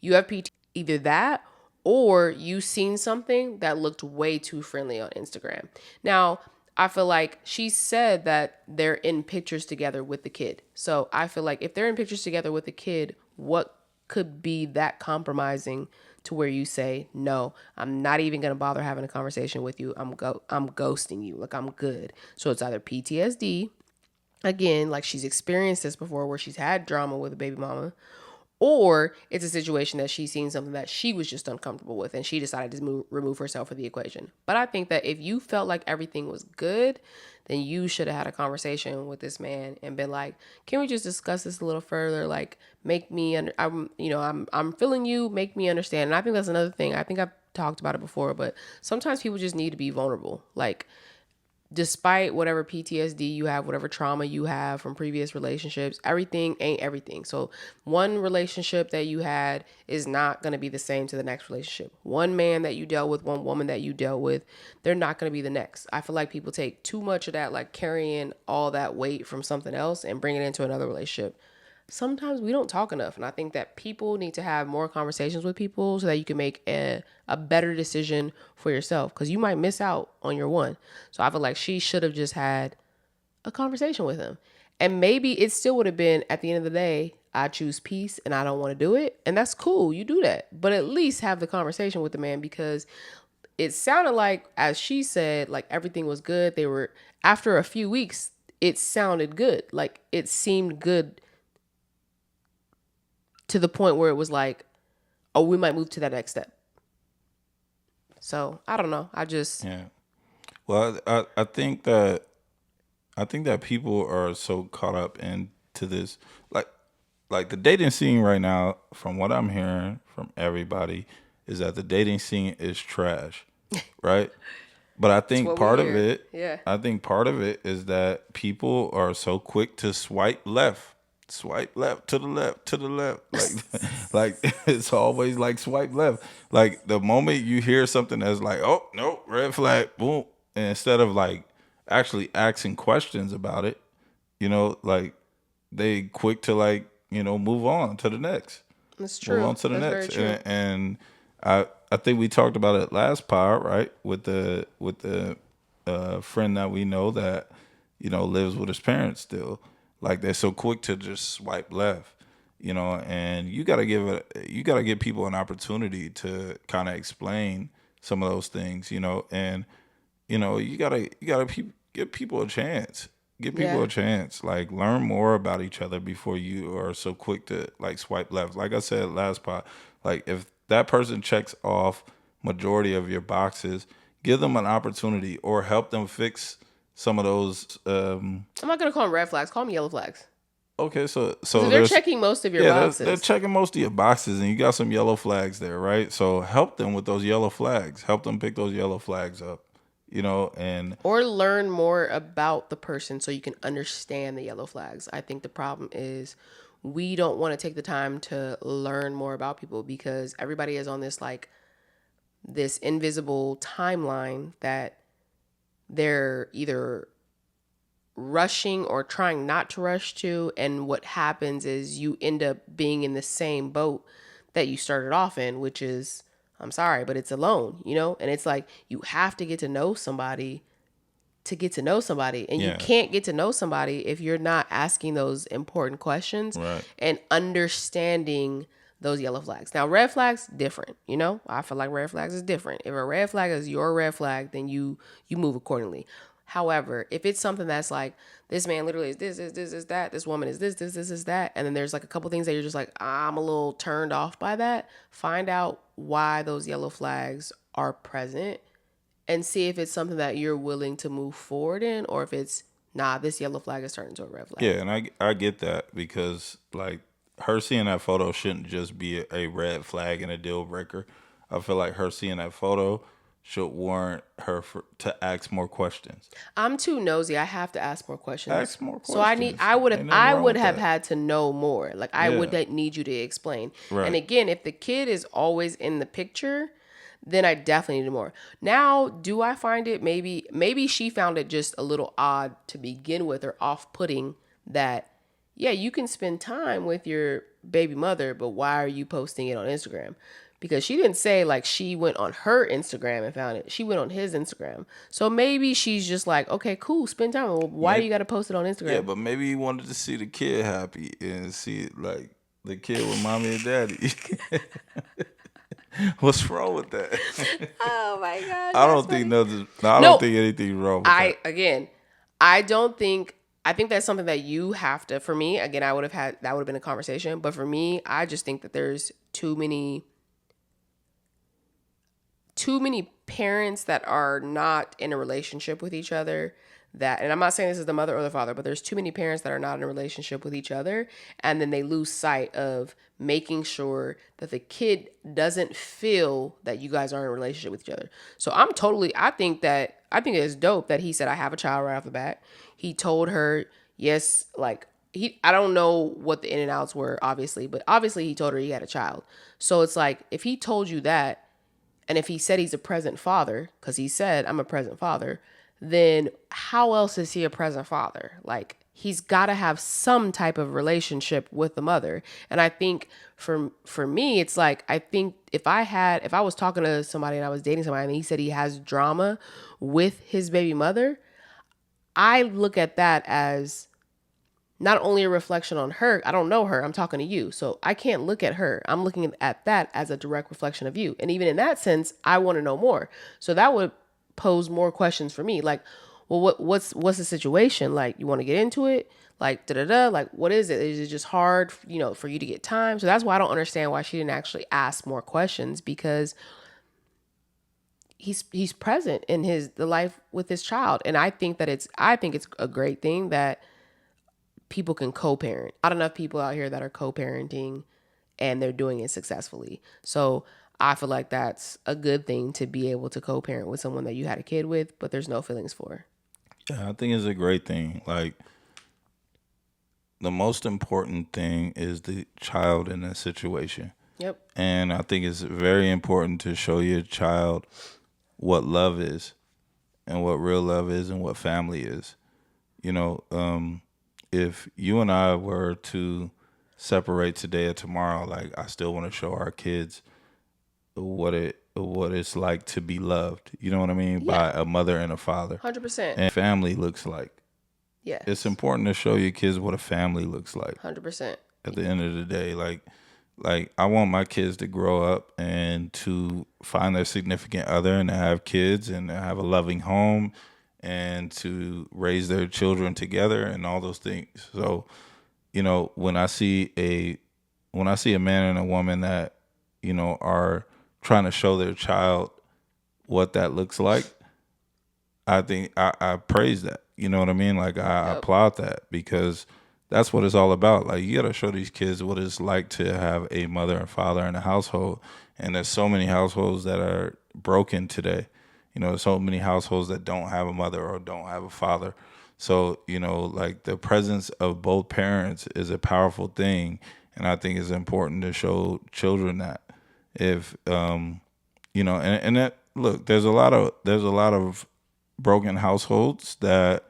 you have PTSD. Either that or you seen something that looked way too friendly on Instagram. Now, I feel like she said that they're in pictures together with the kid. So I feel like if they're in pictures together with the kid, what could be that compromising to where you say, no, I'm not even going to bother having a conversation with you. I'm ghosting you. Like, I'm good. So it's either PTSD, again, like she's experienced this before where she's had drama with a baby mama, or it's a situation that she's seen something that she was just uncomfortable with and she decided to remove herself from the equation. But I think that if you felt like everything was good, then you should have had a conversation with this man and been like, can we just discuss this a little further? Like, make me, I'm feeling you, make me understand. And I think that's another thing. I think I've talked about it before, but sometimes people just need to be vulnerable. Like, despite whatever PTSD you have, whatever trauma you have from previous relationships, everything ain't everything. So one relationship that you had is not going to be the same to the next relationship. One man that you dealt with, one woman that you dealt with, they're not going to be the next. I feel like people take too much of that, like carrying all that weight from something else and bring it into another relationship. Sometimes we don't talk enough. And I think that people need to have more conversations with people so that you can make a better decision for yourself, because you might miss out on your one. So I feel like she should have just had a conversation with him. And maybe it still would have been, at the end of the day, I choose peace and I don't want to do it. And that's cool. You do that. But at least have the conversation with the man, because it sounded like, as she said, like everything was good. They were, after a few weeks, it sounded good. Like it seemed good to the point where it was like, oh, we might move to that next step. So I don't know. Yeah. Well, I think that people are so caught up into this, like the dating scene right now. From what I'm hearing from everybody, is that the dating scene is trash, right? But It's what we hear. Yeah. I think part of it is that people are so quick to swipe left to the left to the left, like it's always like swipe left. Like the moment you hear something that's like, oh no, red flag, boom, and instead of like actually asking questions about it, like they quick to like move on to the next. That's Move true. on to the That's very next. true. And I think we talked about it last pod, right? With the friend that we know that lives with his parents still. Like they're so quick to just swipe left, and you gotta give people an opportunity to kind of explain some of those things, and give people a chance. Give people Yeah. a chance. Like learn more about each other before you are so quick to like swipe left. Like I said last part, like if that person checks off majority of your boxes, give them an opportunity or help them fix some of those. I'm not gonna call them red flags. Call them yellow flags. Okay, so So they're there's checking most of your yeah, they're boxes. checking most of your boxes, and you got some yellow flags there, right? So help them with those yellow flags. Help them pick those yellow flags up, and Or learn more about the person so you can understand the yellow flags. I think the problem is we don't want to take the time to learn more about people because everybody is on this like this invisible timeline that they're either rushing or trying not to rush to, and what happens is you end up being in the same boat that you started off in, which is, I'm sorry, but it's alone, and it's like you have to get to know somebody to get to know somebody, and you yeah, can't get to know somebody if you're not asking those important questions right, and understanding those yellow flags. Now red flags different, I feel like red flags is different. If a red flag is your red flag, then you move accordingly. However, if it's something that's like, this man literally is this is that, this woman is this is that, and then there's like a couple things that you're just like, I'm a little turned off by that, find out why those yellow flags are present and see if it's something that you're willing to move forward in, or if it's, nah, this yellow flag is turning to a red flag. yeah, and I get that because like her seeing that photo shouldn't just be a red flag and a deal breaker. I feel like her seeing that photo should warrant her to ask more questions. I'm too nosy. I have to ask more questions. Ask more So questions. Ain't nothing I wrong would with have that. had to know more. Like I would Yeah, need you to explain. And right. again, if the kid is always in the picture, then I definitely need more. Now, do I find it maybe she found it just a little odd to begin with, or off-putting, that yeah, you can spend time with your baby mother, but why are you posting it on Instagram? Because she didn't say like she went on her Instagram and found it. She went on his Instagram. So maybe she's just like, okay, cool, spend time. Well, why do Maybe you got to post it on yeah, Instagram? but maybe he wanted to see the kid happy and see like the kid with mommy and daddy. What's wrong with that? Oh my gosh, I that's don't think funny. nothing. No, I don't No, think anything's wrong with that. I don't think, I think that's something that you have to, for me, again, I would have had, that would have been a conversation. But for me, I just think that there's too many parents that are not in a relationship with each other, that, and I'm not saying this is the mother or the father, but there's too many parents that are not in a relationship with each other, and then they lose sight of making sure that the kid doesn't feel that you guys are in a relationship with each other. So I think it's dope that he said, I have a child, right off the bat. He told her, yes, like, I don't know what the in and outs were, obviously, but obviously he told her he had a child. So it's like, if he told you that, and if he said he's a present father, because he said, I'm a present father, then how else is he a present father? Like, he's got to have some type of relationship with the mother. And I think for me, it's like, I think if I was talking to somebody and I was dating somebody and he said he has drama with his baby mother, I look at that as not only a reflection on her. I don't know her. I'm talking to you. So I can't look at her. I'm looking at that as a direct reflection of you. And even in that sense, I want to know more. So that would pose more questions for me. Like, well, what's the situation? Like, you want to get into it? Like, da da da. Like, what is it? Is it just hard, for you to get time? So that's why I don't understand why she didn't actually ask more questions, because he's present in the life with his child. And I think it's a great thing that people can co-parent. Not enough people out here that are co-parenting and they're doing it successfully. So I feel like that's a good thing, to be able to co-parent with someone that you had a kid with, but there's no feelings for. Yeah, I think it's a great thing. Like, the most important thing is the child in that situation. Yep. And I think it's very important to show your child what love is and what real love is and what family is. You know, if you and I were to separate today or tomorrow, like, I still want to show our kids what it's like to be loved. You know what I mean? Yeah. By a mother and a father. 100%. And family looks like. Yes. It's important to show your kids what a family looks like. 100%. At the end of the day, like I want my kids to grow up and to find their significant other and to have kids and to have a loving home and to raise their children together and all those things. So, when I see a man and a woman that, are trying to show their child what that looks like, I think I praise that. You know what I mean? Like, I applaud that, because that's what it's all about. Like, you got to show these kids what it's like to have a mother and father in a household. And there's so many households that are broken today. There's so many households that don't have a mother or don't have a father. So, like, the presence of both parents is a powerful thing. And I think it's important to show children that. If, and that, look, there's a lot of broken households that,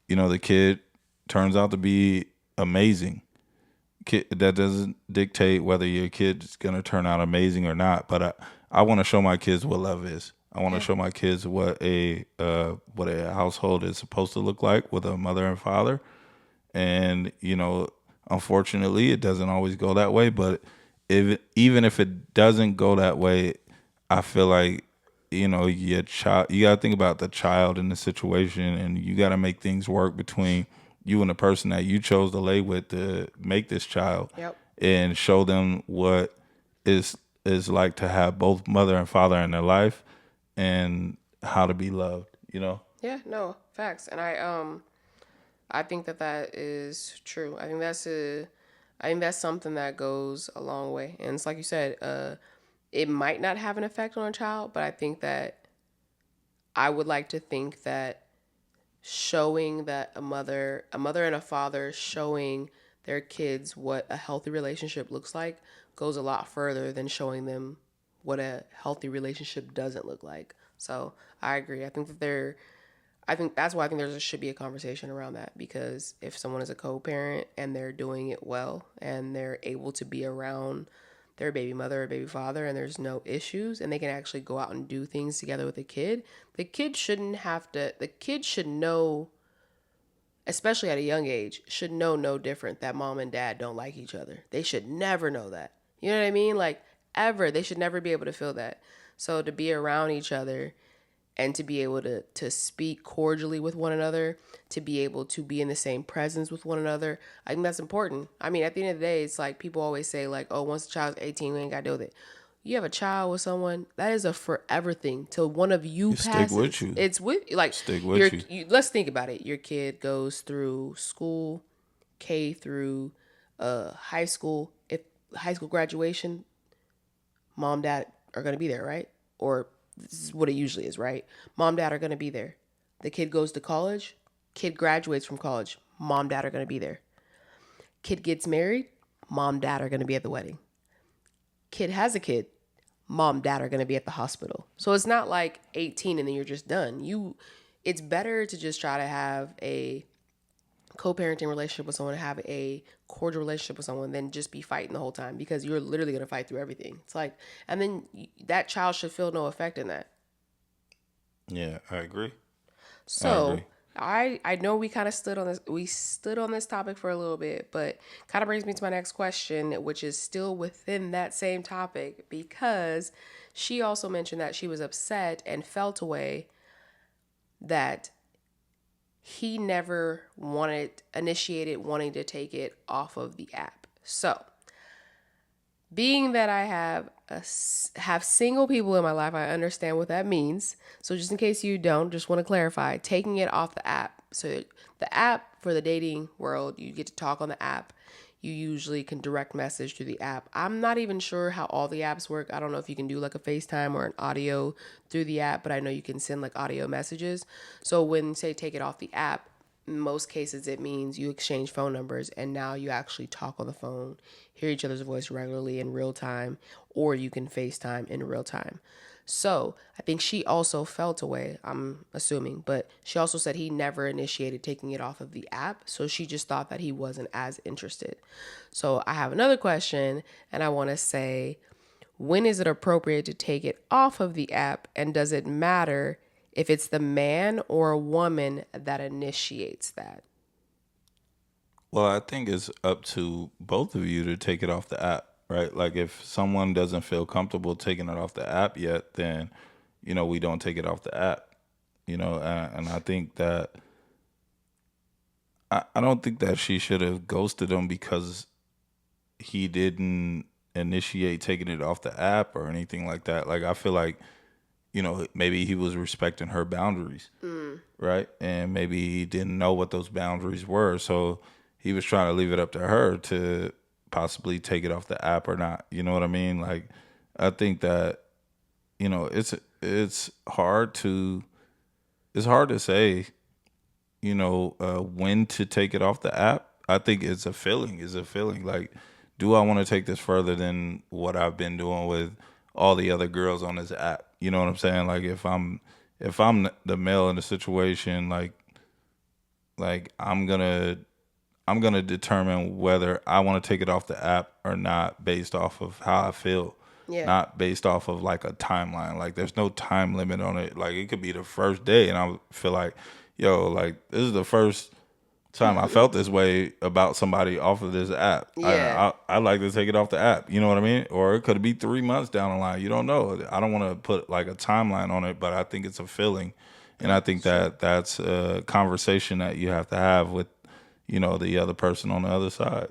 the kid turns out to be amazing. That doesn't dictate whether your kid's gonna turn out amazing or not. But I want to show my kids what love is. I want to show my kids what a household is supposed to look like with a mother and father. And unfortunately, it doesn't always go that way. But even if it doesn't go that way, I feel like your child. You got to think about the child in the situation, and you got to make things work between you and the person that you chose to lay with to make this child. Yep. And show them what is like to have both mother and father in their life, and how to be loved. Yeah, no, facts. And I think that is true. I think that's something that goes a long way. And it's like you said, it might not have an effect on a child, but I think that I would like to think that showing that a mother and a father showing their kids what a healthy relationship looks like goes a lot further than showing them what a healthy relationship doesn't look like. So I agree. I think that's why I think there should be a conversation around that, because if someone is a co-parent and they're doing it well and they're able to be around their baby mother or baby father and there's no issues and they can actually go out and do things together with the kid shouldn't have to, the kid should know, especially at a young age, should know no different that mom and dad don't like each other. They should never know that. You know what I mean? Like, ever. They should never be able to feel that. So to be around each other and to be able to speak cordially with one another, to be able to be in the same presence with one another, I think that's important. I mean, at the end of the day, it's like people always say, like, oh, once the child's 18, we ain't got to deal with it. You have a child with someone, that is a forever thing. Till one of you passes, stick with you. It's with, like, Stick with you. let's think about it. Your kid goes through school, K through high school. If high school graduation, mom, dad are going to be there, right? Or this is what it usually is, right? Mom, dad are going to be there. The kid goes to college, kid graduates from college, mom, dad are going to be there. Kid gets married, mom, dad are going to be at the wedding. Kid has a kid, mom, dad are going to be at the hospital. So it's not like 18 and then you're just done. It's better to just try to have a co-parenting relationship with someone, have a cordial relationship with someone, than just be fighting the whole time, because you're literally going to fight through everything. It's like, and then that child should feel no effect in that. Yeah, I agree. So I know we kind of stood on this topic for a little bit, but kind of brings me to my next question, which is still within that same topic, because she also mentioned that she was upset and felt a way that he never initiated wanting to take it off of the app. So, being that I have single people in my life, I understand what that means. So just in case you don't, just want to clarify, taking it off the app. So the app for the dating world, you get to talk on the app. You usually can direct message through the app. I'm not even sure how all the apps work. I don't know if you can do like a FaceTime or an audio through the app, but I know you can send like audio messages. So when say take it off the app, in most cases it means you exchange phone numbers and now you actually talk on the phone, hear each other's voice regularly in real time, or you can FaceTime in real time. So I think she also felt away, I'm assuming, but she also said he never initiated taking it off of the app. So she just thought that he wasn't as interested. So I have another question, and I want to say, when is it appropriate to take it off of the app? And does it matter if it's the man or a woman that initiates that? Well, I think it's up to both of you to take it off the app, right? Like if someone doesn't feel comfortable taking it off the app yet, then we don't take it off the app. And I think that I don't think that she should have ghosted him because he didn't initiate taking it off the app or anything like that. Like I feel like maybe he was respecting her boundaries, right? And maybe he didn't know what those boundaries were. So he was trying to leave it up to her to possibly take it off the app or not. You know what I mean? Like, I think that, it's hard to, say, when to take it off the app. I think it's a feeling. It's a feeling. Like, do I want to take this further than what I've been doing with all the other girls on this app? You know what I'm saying? Like, if I'm the male in the situation, like I'm gonna determine whether I want to take it off the app or not based off of how I feel, Yeah. not based off of like a timeline. Like there's no time limit on it. Like it could be the first day, and I feel like, yo, like this is the first time I felt this way about somebody off of this app. Yeah. I'd like to take it off the app. You know what I mean? Or it could be 3 months down the line. You don't know. I don't want to put like a timeline on it, but I think it's a feeling, and I think that that's a conversation that you have to have with the other person on the other side.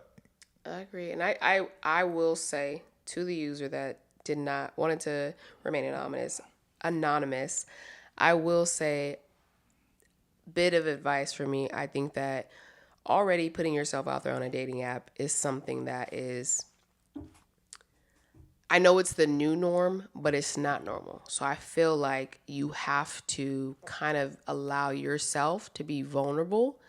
I agree. And I will say to the user that did not wanted to remain anonymous, I will say bit of advice for me. I think that already putting yourself out there on a dating app is something that is, I know it's the new norm, but it's not normal. So I feel like you have to kind of allow yourself to be vulnerable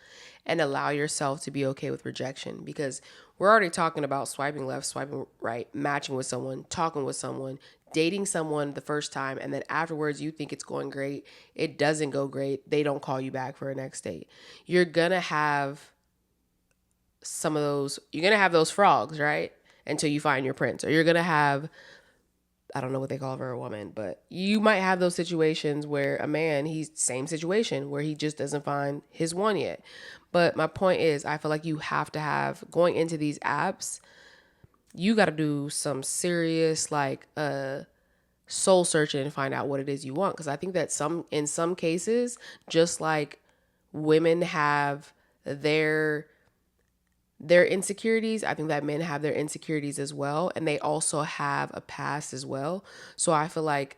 and allow yourself to be okay with rejection, because we're already talking about swiping left, swiping right, matching with someone, talking with someone, dating someone the first time, and then afterwards you think it's going great. It doesn't go great. They don't call you back for a next date. You're going to have you're going to have those frogs, right? Until you find your prince. Or you're going to have, I don't know what they call for a woman, but you might have those situations where a man, he's same situation where he just doesn't find his one yet. But my point is, I feel like you have to have, going into these apps, you got to do some serious like soul searching and find out what it is you want, because I think that in some cases, just like women have their insecurities, I think that men have their insecurities as well, and they also have a past as well. So I feel like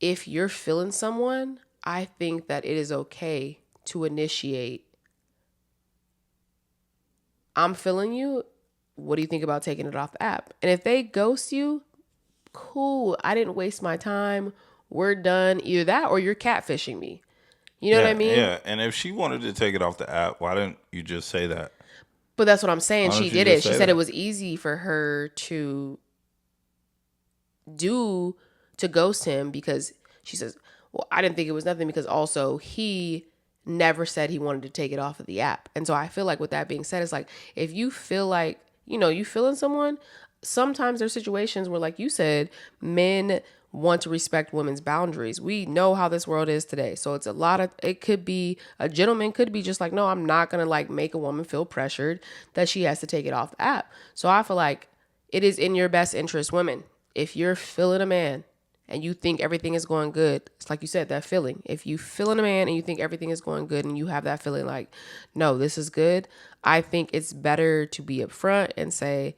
if you're feeling someone, I think that it is okay to initiate, I'm feeling you. What do you think about taking it off the app? And if they ghost you, cool. I didn't waste my time. We're done. Either that or you're catfishing me. You know what I Yeah, mean? yeah. And if she wanted to take it off the app, why didn't you just say that? But that's what I'm saying. Why She don't you did just it. She say said it that? was easy for her do to ghost him because she says, well, I didn't think it was nothing because also he never said he wanted to take it off of the app. And so I feel like with that being said, it's like if you feel like, you feeling someone, sometimes there's situations where, like you said, men want to respect women's boundaries. We know how this world is today. So it's it could be, a gentleman could be just like, no, I'm not going to like make a woman feel pressured that she has to take it off the app. So I feel like it is in your best interest, women, if you're feeling a man and you think everything is going good, it's like you said, that feeling. If you feeling a man and you think everything is going good and you have that feeling like, no, this is good, I think it's better to be upfront and say,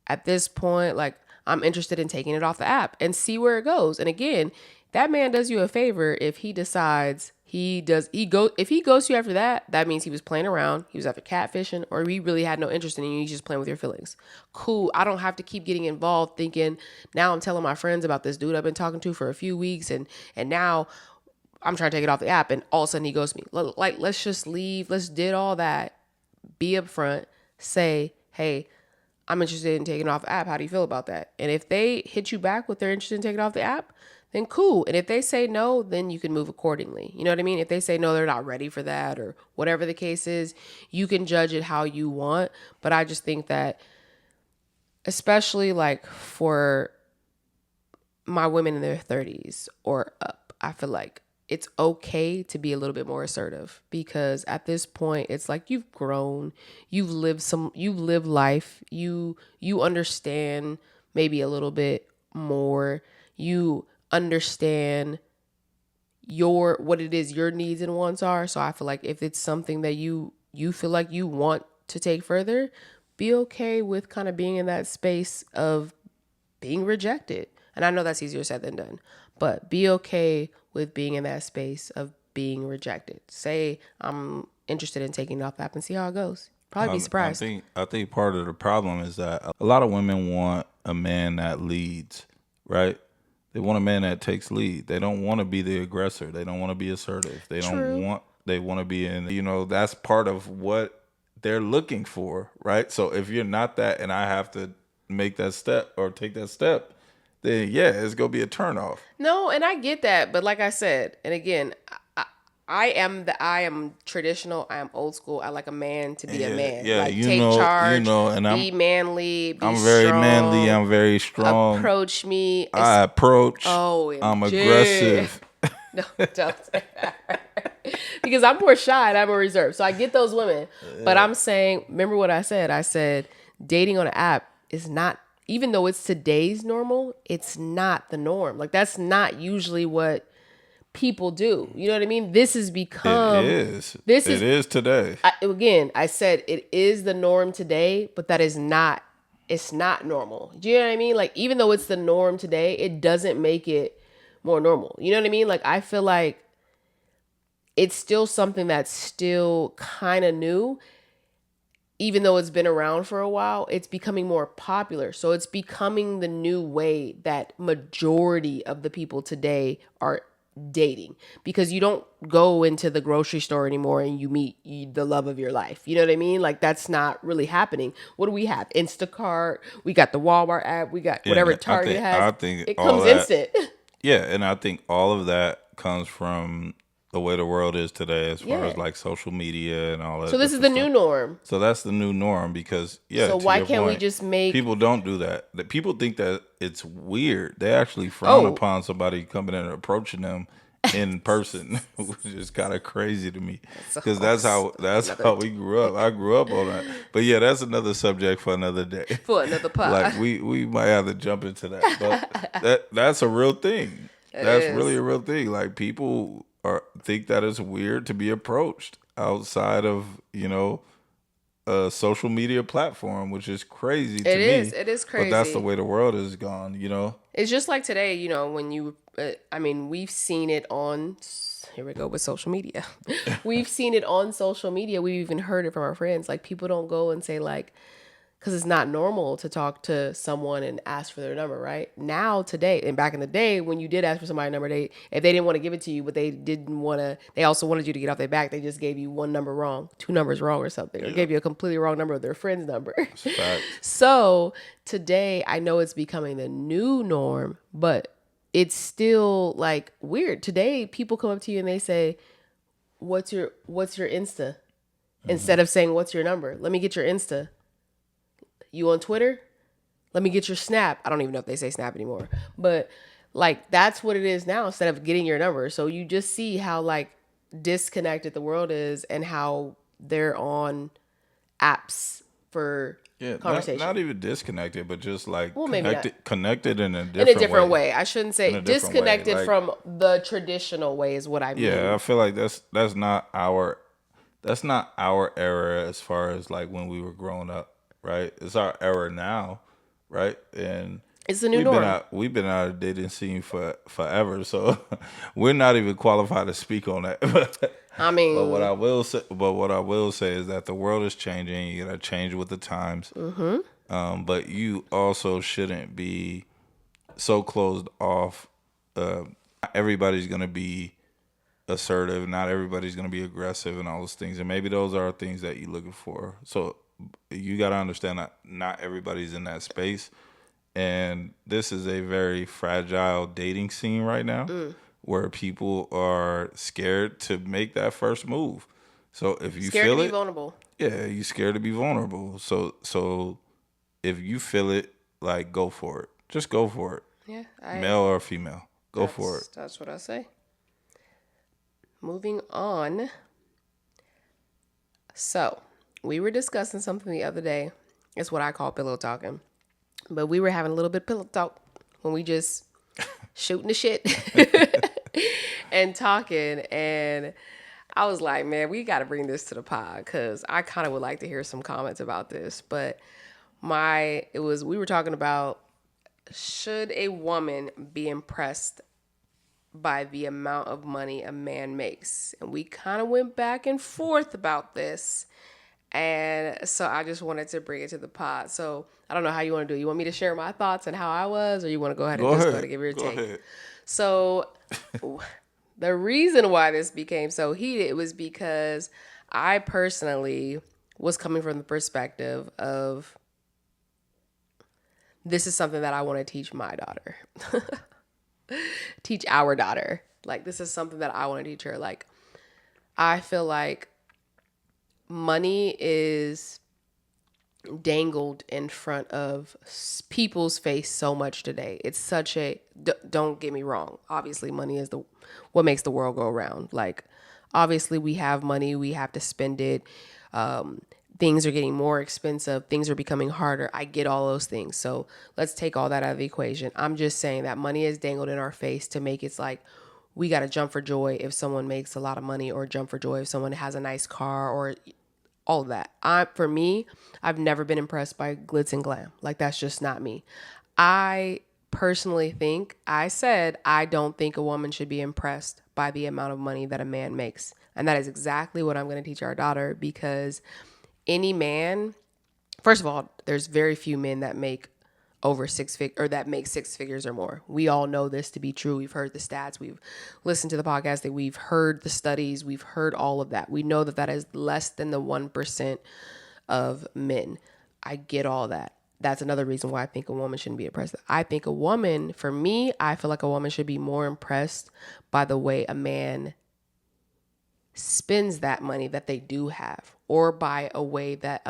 at this point, like, I'm interested in taking it off the app and see where it goes. And again, that man does you a favor if he decides if he goes to you after that, that means he was playing around, he was after catfishing, or he really had no interest in you, he's just playing with your feelings. Cool. I don't have to keep getting involved thinking, now I'm telling my friends about this dude I've been talking to for a few weeks, and now I'm trying to take it off the app, and all of a sudden he goes to me. Like, let's just leave. Let's did all that. Be upfront. Say, hey, I'm interested in taking it off the app. How do you feel about that? And if they hit you back with they're interested in taking it off the app, then cool. And if they say no, then you can move accordingly. You know what I mean? If they say no, they're not ready for that, or whatever the case is, you can judge it how you want. But I just think that, especially like for my women in their 30s or up, I feel like it's okay to be a little bit more assertive, because at this point it's like you've grown, you've lived life, you understand maybe a little bit more, you understand what it is your needs and wants are. So I feel like if it's something that you feel like you want to take further, be okay with kind of being in that space of being rejected. And I know that's easier said than done, but be okay with being in that space of being rejected. Say, I'm interested in taking it off the app and see how it goes. Probably be surprised. I think part of the problem is that a lot of women want a man that leads, right? They want a man that takes lead. They don't want to be the aggressor. They don't want to be assertive. They want to be that's part of what they're looking for, right? So if you're not that and I have to make that step or take that step, then yeah, it's gonna be a turnoff. No, and I get that, but like I said, and again, I am traditional. I am old school. I like a man to be a man. Yeah, like, take charge, and be manly, be I'm very strong, manly. I'm very strong. Approach me. I approach. Oh, I'm aggressive. No, don't say that. Because I'm more shy and I'm more reserved. So I get those women. But I'm saying, remember what I said? I said dating on an app is not, even though it's today's normal, it's not the norm. Like, that's not usually what people do. You know what I mean? This has become. It is. It is today. I said it is the norm today, but that is not. It's not normal. Do you know what I mean? Like, even though it's the norm today, it doesn't make it more normal. You know what I mean? Like, I feel like it's still something that's still kind of new. Even though it's been around for a while, it's becoming more popular. So it's becoming the new way that majority of the people today are dating, because you don't go into the grocery store anymore and you meet the love of your life. You know what I mean? Like, that's not really happening. What do we have? Instacart. We got the Walmart app. We got whatever Target has. I think it comes instant. Yeah, and I think all of that comes from the way the world is today, as far as like social media and all that. So this is the new norm. So that's the new norm, because so why can't we just make people don't do that? That people think that it's weird. They actually frown upon somebody coming in and approaching them in person, which is kind of crazy to me, because that's how we grew up. I grew up on that. But yeah, that's another subject for another day. For another pod. Like we might have to jump into that, but that's a real thing. That's really a real thing. Like, people think that it's weird to be approached outside of a social media platform, which is crazy to me. It is crazy. But that's the way the world has gone. It's just like today. When you, we've seen it on. Here we go with social media. We've seen it on social media. We've even heard it from our friends. Like, people don't go and say, like, because it's not normal to talk to someone and ask for their number, right? Now, today, and back in the day, when you did ask for somebody's number, if they didn't want to give it to you, but they also wanted you to get off their back, they just gave you one number wrong, two numbers wrong or something, or gave you a completely wrong number of their friend's number. So today, I know it's becoming the new norm, but it's still like weird. Today, people come up to you and they say, what's your Insta? Instead of saying, what's your number? Let me get your Insta. You on Twitter? Let me get your Snap. I don't even know if they say Snap anymore. But Like, that's what it is now instead of getting your number. So you just see how like disconnected the world is and how they're on apps for Yeah, not conversation. even disconnected, but just like Well, maybe not. connected in a In a different different way. way. I shouldn't In say a different way. disconnected Like, from the traditional way is what I yeah, I mean. feel like that's not our era as far as like when we were growing up, right? It's our era now, right? And It's the new norm. we've been out of dating scene for forever, so we're not even qualified to speak on that. I But what mean, I will say is that the world is changing. You gotta change with the times. But you also shouldn't be so closed off. Not everybody's gonna be assertive. Not everybody's gonna be aggressive and all those things. And maybe those are things that you're looking for. So you gotta understand that not everybody's in that space. And this is a very fragile dating scene right now, where people are scared to make that first move. So if you scared to feel be it, vulnerable. yeah, you scared to be vulnerable. So if you feel it, like go for it. Just go for it. Yeah, Male or female. Go for it. that's what I say. Moving on. So, we were discussing something the other day. It's what I call pillow talking. But we were having a little bit of pillow talk when we just shooting the shit and talking. And I was like, man, we got to bring this to the pod because I kind of would like to hear some comments about this. But we were talking about, should a woman be impressed by the amount of money a man makes? And we kind of went back and forth about this. And so I just wanted to bring it to the pod. So I don't know how you want to do it. You want me to share my thoughts and how I was, or you want to go ahead and Go just go ahead. to give your Go take? ahead. So the reason why this became so heated was because I personally was coming from the perspective of, this is something that I want to teach my daughter, teach our daughter. Like, this is something that I want to teach her. Like, I feel like money is dangled in front of people's face so much today. It's such a, don't get me wrong. Obviously, money is what makes the world go around. Like, obviously, we have money, we have to spend it. Things are getting more expensive. Things are becoming harder. I get all those things. So let's take all that out of the equation. I'm just saying that money is dangled in our face to make it like we got to jump for joy if someone makes a lot of money, or jump for joy if someone has a nice car, or all of that. For me, I've never been impressed by glitz and glam. Like, that's just not me. I personally think, I said, I don't think a woman should be impressed by the amount of money that a man makes. And that is exactly what I'm going to teach our daughter, because any man, first of all, there's very few men that make over that make six figures or more. We all know this to be true. We've heard the stats. We've listened to the podcast. That we've heard the studies. We've heard all of that. We know that that is less than the 1% of men. I get all that. That's another reason why I think a woman shouldn't be impressed. I think a woman, for me, I feel like a woman should be more impressed by the way a man spends that money that they do have, or by a way that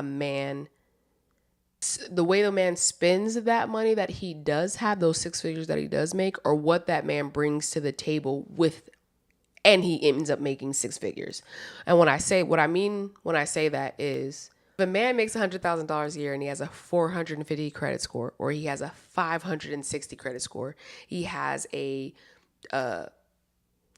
the way the man spends that money that he does have, those six figures that he does make, or what that man brings to the table with, and he ends up making six figures. And what I mean when I say that is, if a man makes $100,000 a year and he has a 450 credit score, or he has a 560 credit score, he has a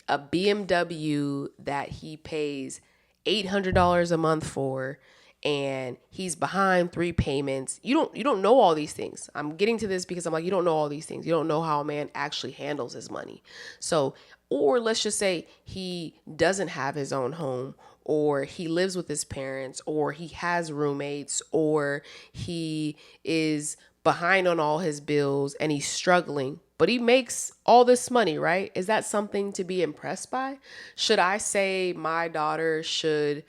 BMW that he pays $800 a month for, and he's behind 3 payments. You don't know all these things. I'm getting to this because I'm like, you don't know all these things. You don't know how a man actually handles his money. So, or let's just say he doesn't have his own home, or he lives with his parents, or he has roommates, or he is behind on all his bills and he's struggling, but he makes all this money, right? Is that something to be impressed by? Should I say my daughter should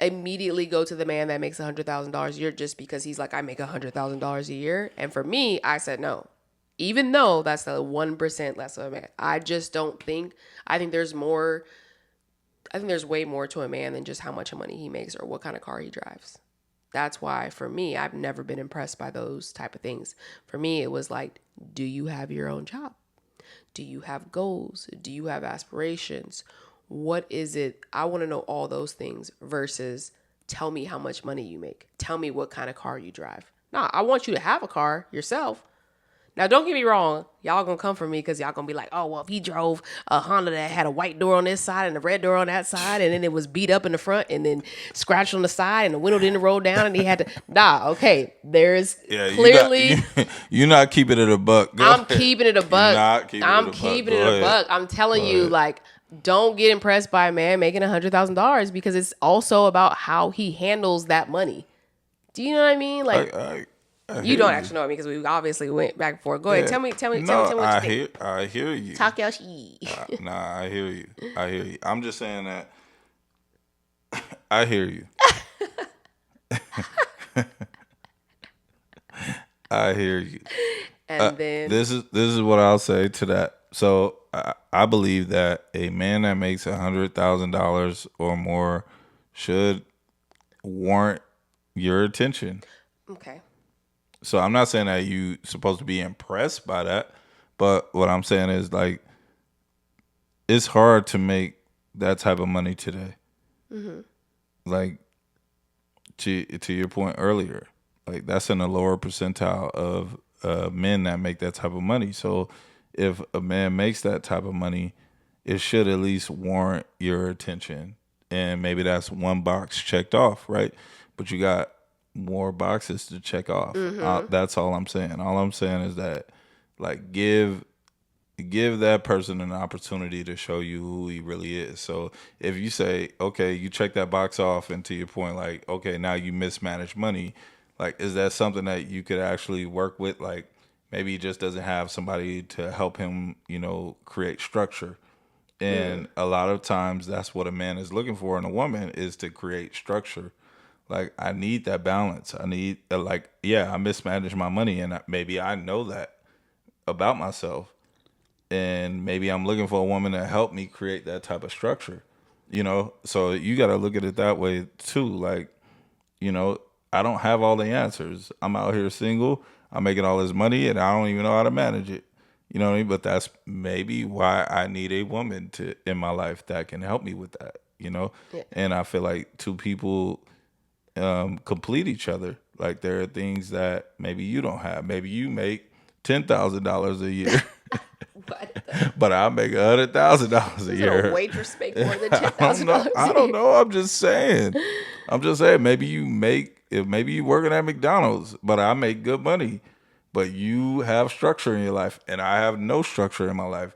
immediately go to the man that makes $100,000 a year just because he's like, I make $100,000 a year? And for me, I said no. Even though that's the 1% less of a man. I just don't think, I think there's more, I think there's way more to a man than just how much money he makes or what kind of car he drives. That's why, for me, I've never been impressed by those type of things. For me, it was like, do you have your own job? Do you have goals? Do you have aspirations? What is it? I want to know all those things versus tell me how much money you make. Tell me what kind of car you drive. Nah, I want you to have a car yourself. Now, don't get me wrong. Y'all gonna come for me because y'all gonna be like, oh, well, if he drove a Honda that had a white door on this side and a red door on that side, and then it was beat up in the front and then scratched on the side and the window didn't roll down and he had to, nah, okay. There's clearly. You're not keeping it a buck. I'm keeping it a buck. I'm keeping it a buck. I'm telling you, like, don't get impressed by a man making $100,000 because it's also about how he handles that money. Do you know what I mean? Like, you don't actually know me because we obviously went back and forth. Go ahead, tell me what you think. I hear you. Talk your shit. Nah, I hear you. I'm just saying that. I hear you. I hear you. And then this is what I'll say to that. So I believe that a man that makes $100,000 or more should warrant your attention. Okay. So I'm not saying that you supposed to be impressed by that, but what I'm saying is like it's hard to make that type of money today. Mm-hmm. Like to your point earlier, like that's in the lower percentile of men that make that type of money. So if a man makes that type of money, it should at least warrant your attention. And maybe that's one box checked off, right? But you got more boxes to check off. Mm-hmm. That's all I'm saying. All I'm saying is that, like, give that person an opportunity to show you who he really is. So if you say, okay, you check that box off, and to your point, like, okay, now you mismanage money. Like, is that something that you could actually work with? Like, maybe he just doesn't have somebody to help him, create structure. And a lot of times that's what a man is looking for in a woman is to create structure. Like, I need that balance. I need, I mismanage my money, and maybe I know that about myself. And maybe I'm looking for a woman to help me create that type of structure, So you got to look at it that way too. Like, I don't have all the answers. I'm out here single. I'm making all this money, and I don't even know how to manage it. You know what I mean? But that's maybe why I need a woman in my life that can help me with that. Yeah. And I feel like two people complete each other. Like, there are things that maybe you don't have. Maybe you make $10,000 a year. But I make $100,000 a year. A waitress make more than $10,000. I don't know. I'm just saying. Maybe you working at McDonald's, but I make good money. But you have structure in your life, and I have no structure in my life.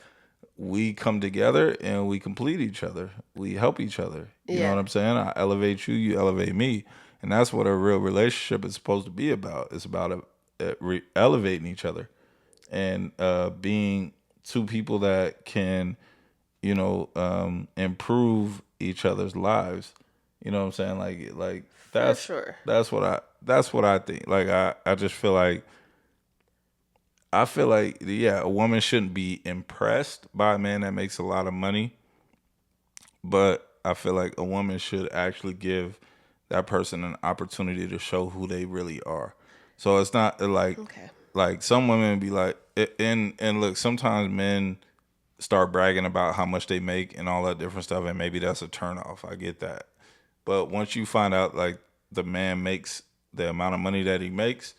We come together and we complete each other. We help each other. You know what I'm saying? I elevate you, you elevate me, and that's what a real relationship is supposed to be about. It's about elevating each other and being two people that can, improve each other's lives. You know what I'm saying? Like that's For sure. That's what I think. Like I just feel like a woman shouldn't be impressed by a man that makes a lot of money, but I feel like a woman should actually give that person an opportunity to show who they really are. So it's not like some women be like, and look, sometimes men start bragging about how much they make and all that different stuff, and maybe that's a turnoff. I get that. But once you find out, like, the man makes the amount of money that he makes,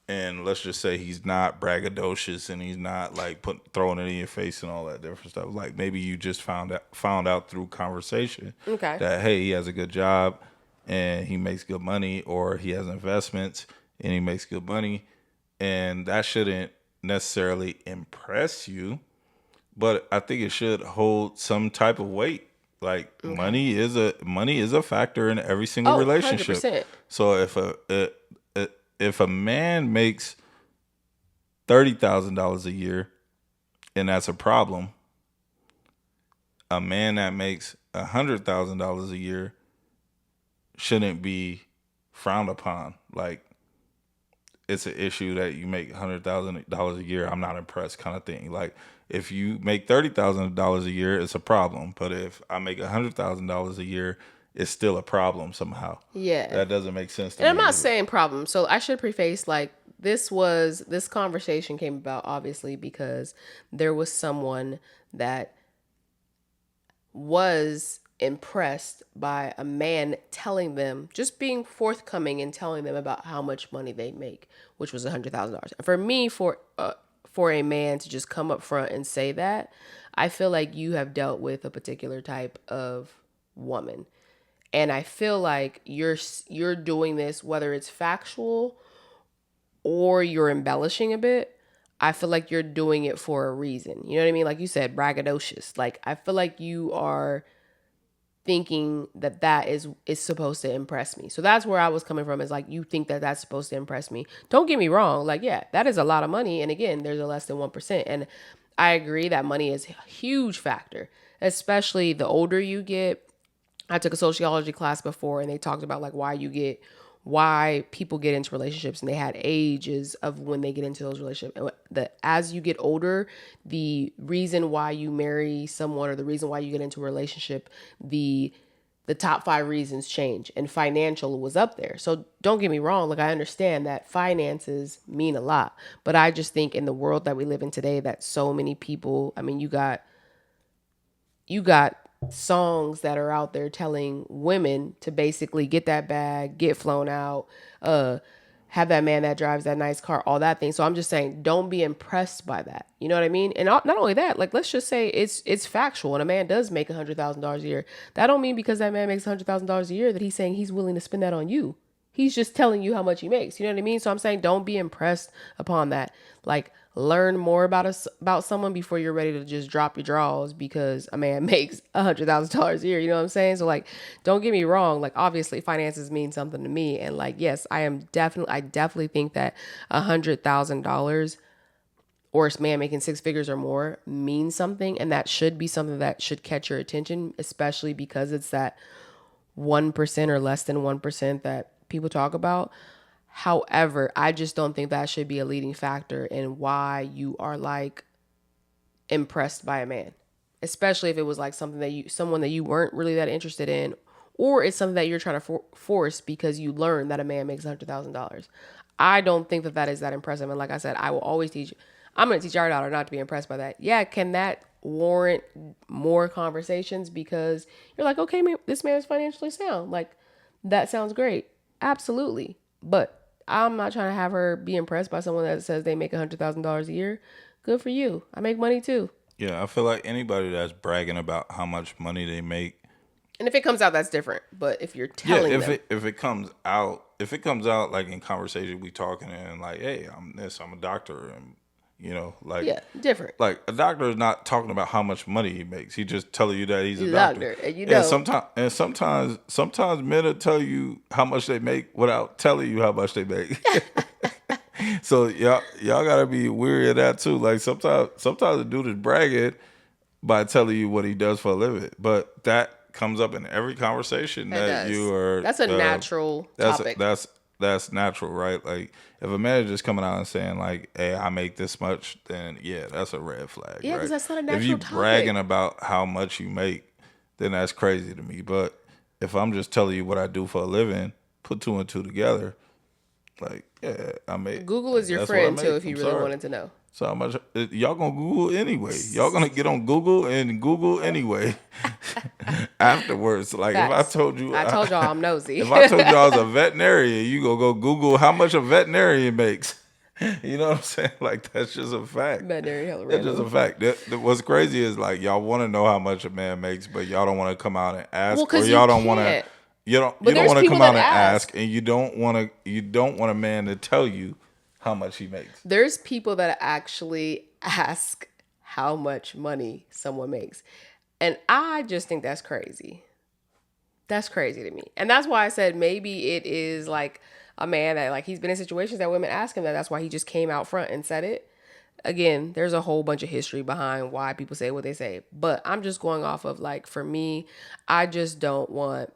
and let's just say he's not braggadocious and he's not like throwing it in your face and all that different stuff. Like, maybe you just found out through conversation that, hey, he has a good job and he makes good money, or he has investments and he makes good money, and that shouldn't necessarily impress you, but I think it should hold some type of weight. Like, money is a factor in every single relationship. 100%. So if a man makes $30,000 a year and that's a problem, a man that makes $100,000 a year shouldn't be frowned upon. Like, it's an issue that you make $100,000 a year, I'm not impressed, kind of thing. Like, if you make $30,000 a year, it's a problem. But if I make $100,000 a year, it's still a problem somehow. Yeah. That doesn't make sense to me. And I'm not either. saying problem. So I should preface, like, This conversation came about obviously because there was someone that was impressed by a man telling them, just being forthcoming and telling them about how much money they make, which was $100,000. For me, for a man to just come up front and say that, I feel like you have dealt with a particular type of woman, and I feel like you're doing this, whether it's factual or you're embellishing a bit. I feel like you're doing it for a reason. You know what I mean? Like you said, braggadocious. Like I feel like you are thinking that is supposed to impress me. So that's where I was coming from, is like, you think that that's supposed to impress me. Don't get me wrong. Like, yeah, that is a lot of money. And again, there's a less than 1%. And I agree that money is a huge factor, especially the older you get. I took a sociology class before, and they talked about like why people get into relationships, and they had ages of when they get into those relationships. That as you get older, the reason why you marry someone, or the reason why you get into a relationship, the top 5 reasons change, and financial was up there. So don't get me wrong, like I understand that finances mean a lot, but I just think in the world that we live in today, that so many people, I mean, you got songs that are out there telling women to basically get that bag, get flown out, have that man that drives that nice car, all that thing. So I'm just saying, don't be impressed by that. You know what I mean? And not only that, like, let's just say it's factual, and a man does make $100,000 a year. That don't mean because that man makes $100,000 a year that he's saying he's willing to spend that on you. He's just telling you how much he makes. You know what I mean? So I'm saying, don't be impressed upon that. Like, learn more about someone before you're ready to just drop your drawers because a man makes $100,000 a year. You know what I'm saying? So like, don't get me wrong. Like, obviously finances mean something to me. And like, yes, I definitely think that $100,000 or a man making 6 figures or more means something. And that should be something that should catch your attention, especially because it's that 1% or less than 1% that people talk about. However, I just don't think that should be a leading factor in why you are like impressed by a man, especially if it was like someone that you weren't really that interested in, or it's something that you're trying to force because you learned that a man makes $100,000. I don't think that is that impressive. And like I said, I will always teach. I'm going to teach our daughter not to be impressed by that. Yeah, can that warrant more conversations because you're like, okay, this man is financially sound. Like, that sounds great. Absolutely. But I'm not trying to have her be impressed by someone that says they make $100,000 a year. Good for you. I make money too. Yeah, I feel like anybody that's bragging about how much money they make. And if it comes out, that's different. But if you're telling them, if it comes out like in conversation, we talking and like, hey, I'm a doctor, and like, yeah, different. Like, a doctor is not talking about how much money he makes. He just telling you that he's a doctor. And sometimes men will tell you how much they make without telling you how much they make. So y'all gotta be weary of that too. Like, sometimes the dude is bragging by telling you what he does for a living, but that comes up in every conversation that you are. That's a natural topic. That's natural, right? Like, if a man is just coming out and saying like, "Hey, I make this much," then yeah, that's a red flag. Yeah, because right? that's not a natural topic. If you topic. bragging about how much you make, then that's crazy to me. But if I'm just telling you what I do for a living, put 2 and 2 together. Like, yeah, I make. Google is your friend too, if you really wanted to know. So how much y'all gonna Google anyway? Y'all gonna get on Google and Google anyway afterwards. Like, Facts. If I told y'all I'm nosy. If I told you I was a veterinarian, you go Google how much a veterinarian makes. You know what I'm saying? Like, that's just a fact. Veterinarian. That's just a fact. What's crazy is like, y'all want to know how much a man makes, but y'all don't want to come out and ask, or y'all don't want to. You don't want to come out and ask, and you don't want a man to tell you how much he makes. There's people that actually ask how much money someone makes. And I just think that's crazy. That's crazy to me. And that's why I said maybe it is like a man that, like, he's been in situations that women ask him that. That's why he just came out front and said it. Again, there's a whole bunch of history behind why people say what they say. But I'm just going off of, like, for me, I just don't want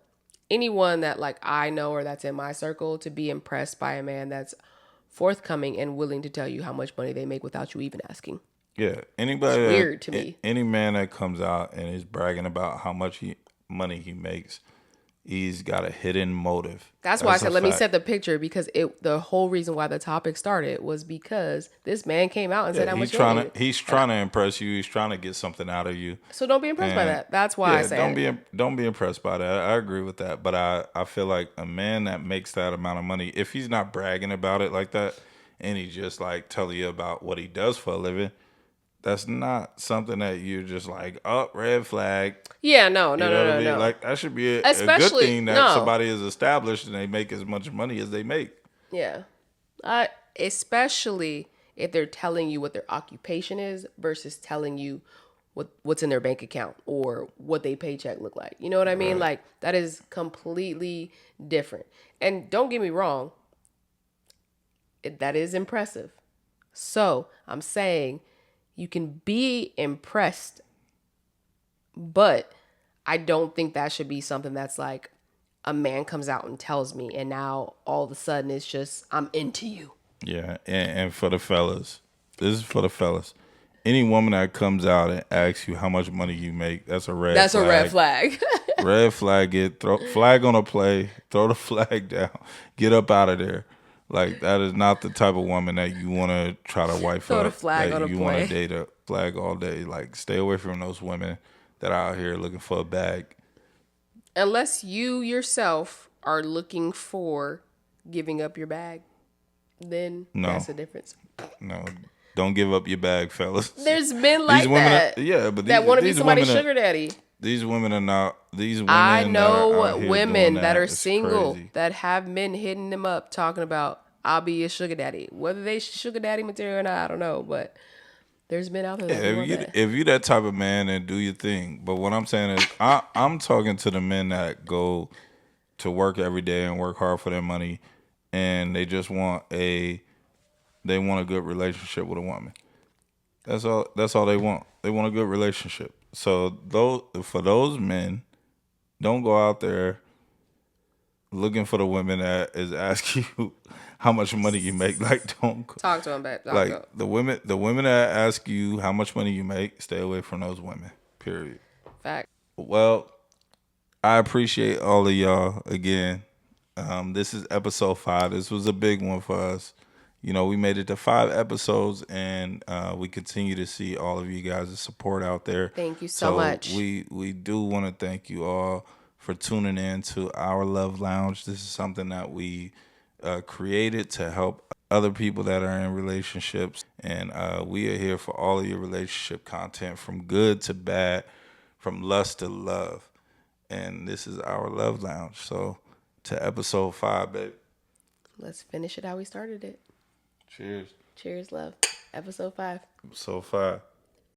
anyone that, like, I know or that's in my circle to be impressed by a man that's forthcoming and willing to tell you how much money they make without you even asking. Yeah, anybody. It's weird to me. Any man that comes out and is bragging about how much money he makes, he's got a hidden motive. That's why I said, let me set the picture, because the whole reason why the topic started was because this man came out and said how much he's trying to impress you. He's trying to get something out of you. So don't be impressed by that. That's why I said don't be impressed by that. I agree with that. But I feel like a man that makes that amount of money, if he's not bragging about it like that, and he just like telling you about what he does for a living, that's not something that you're just like, oh, red flag. Yeah, no. Like, that should be a good thing that somebody is established and they make as much money as they make. Yeah. Especially if they're telling you what their occupation is versus telling you what's in their bank account or what they paycheck look like. You know what I mean? Like, that is completely different. And don't get me wrong, that is impressive. So I'm saying you can be impressed, but I don't think that should be something that's like a man comes out and tells me, and now all of a sudden it's just, I'm into you. Yeah, and for the fellas, this is for the fellas. Any woman that comes out and asks you how much money you make, that's a red flag. That's a red flag. Red flag, flag on a play, throw the flag down, get up out of there. Like, that is not the type of woman that you want to try to wife throw up. The flag that on you want to date a flag all day. Like, stay away from those women that are out here looking for a bag. Unless you yourself are looking for giving up your bag, then that's the difference. No, don't give up your bag, fellas. There's men like that. That want to be somebody's sugar daddy. These women are not. These women. I know women that are single that have men hitting them up talking about, I'll be your sugar daddy. Whether they sugar daddy material or not, I don't know. But there's men out there that if you that type of man, then do your thing. But what I'm saying is, I'm talking to the men that go to work every day and work hard for their money, and they just want a good relationship with a woman. That's all they want. They want a good relationship. So for those men, don't go out there looking for the women that is asking you how much money you make. Like, don't talk to them back. The women that ask you how much money you make, stay away from those women. Period. Fact. Well, I appreciate all of y'all again. This is episode 5. This was a big one for us. You know, we made it to 5 episodes, and we continue to see all of you guys' support out there. Thank you so much. We do want to thank you all for tuning in to Our Love Lounge. This is something that we created to help other people that are in relationships, and we are here for all of your relationship content, from good to bad, from lust to love. And this is Our Love Lounge. So, to episode 5, babe. Let's finish it how we started it. Cheers. Cheers, love. Episode 5. Episode 5.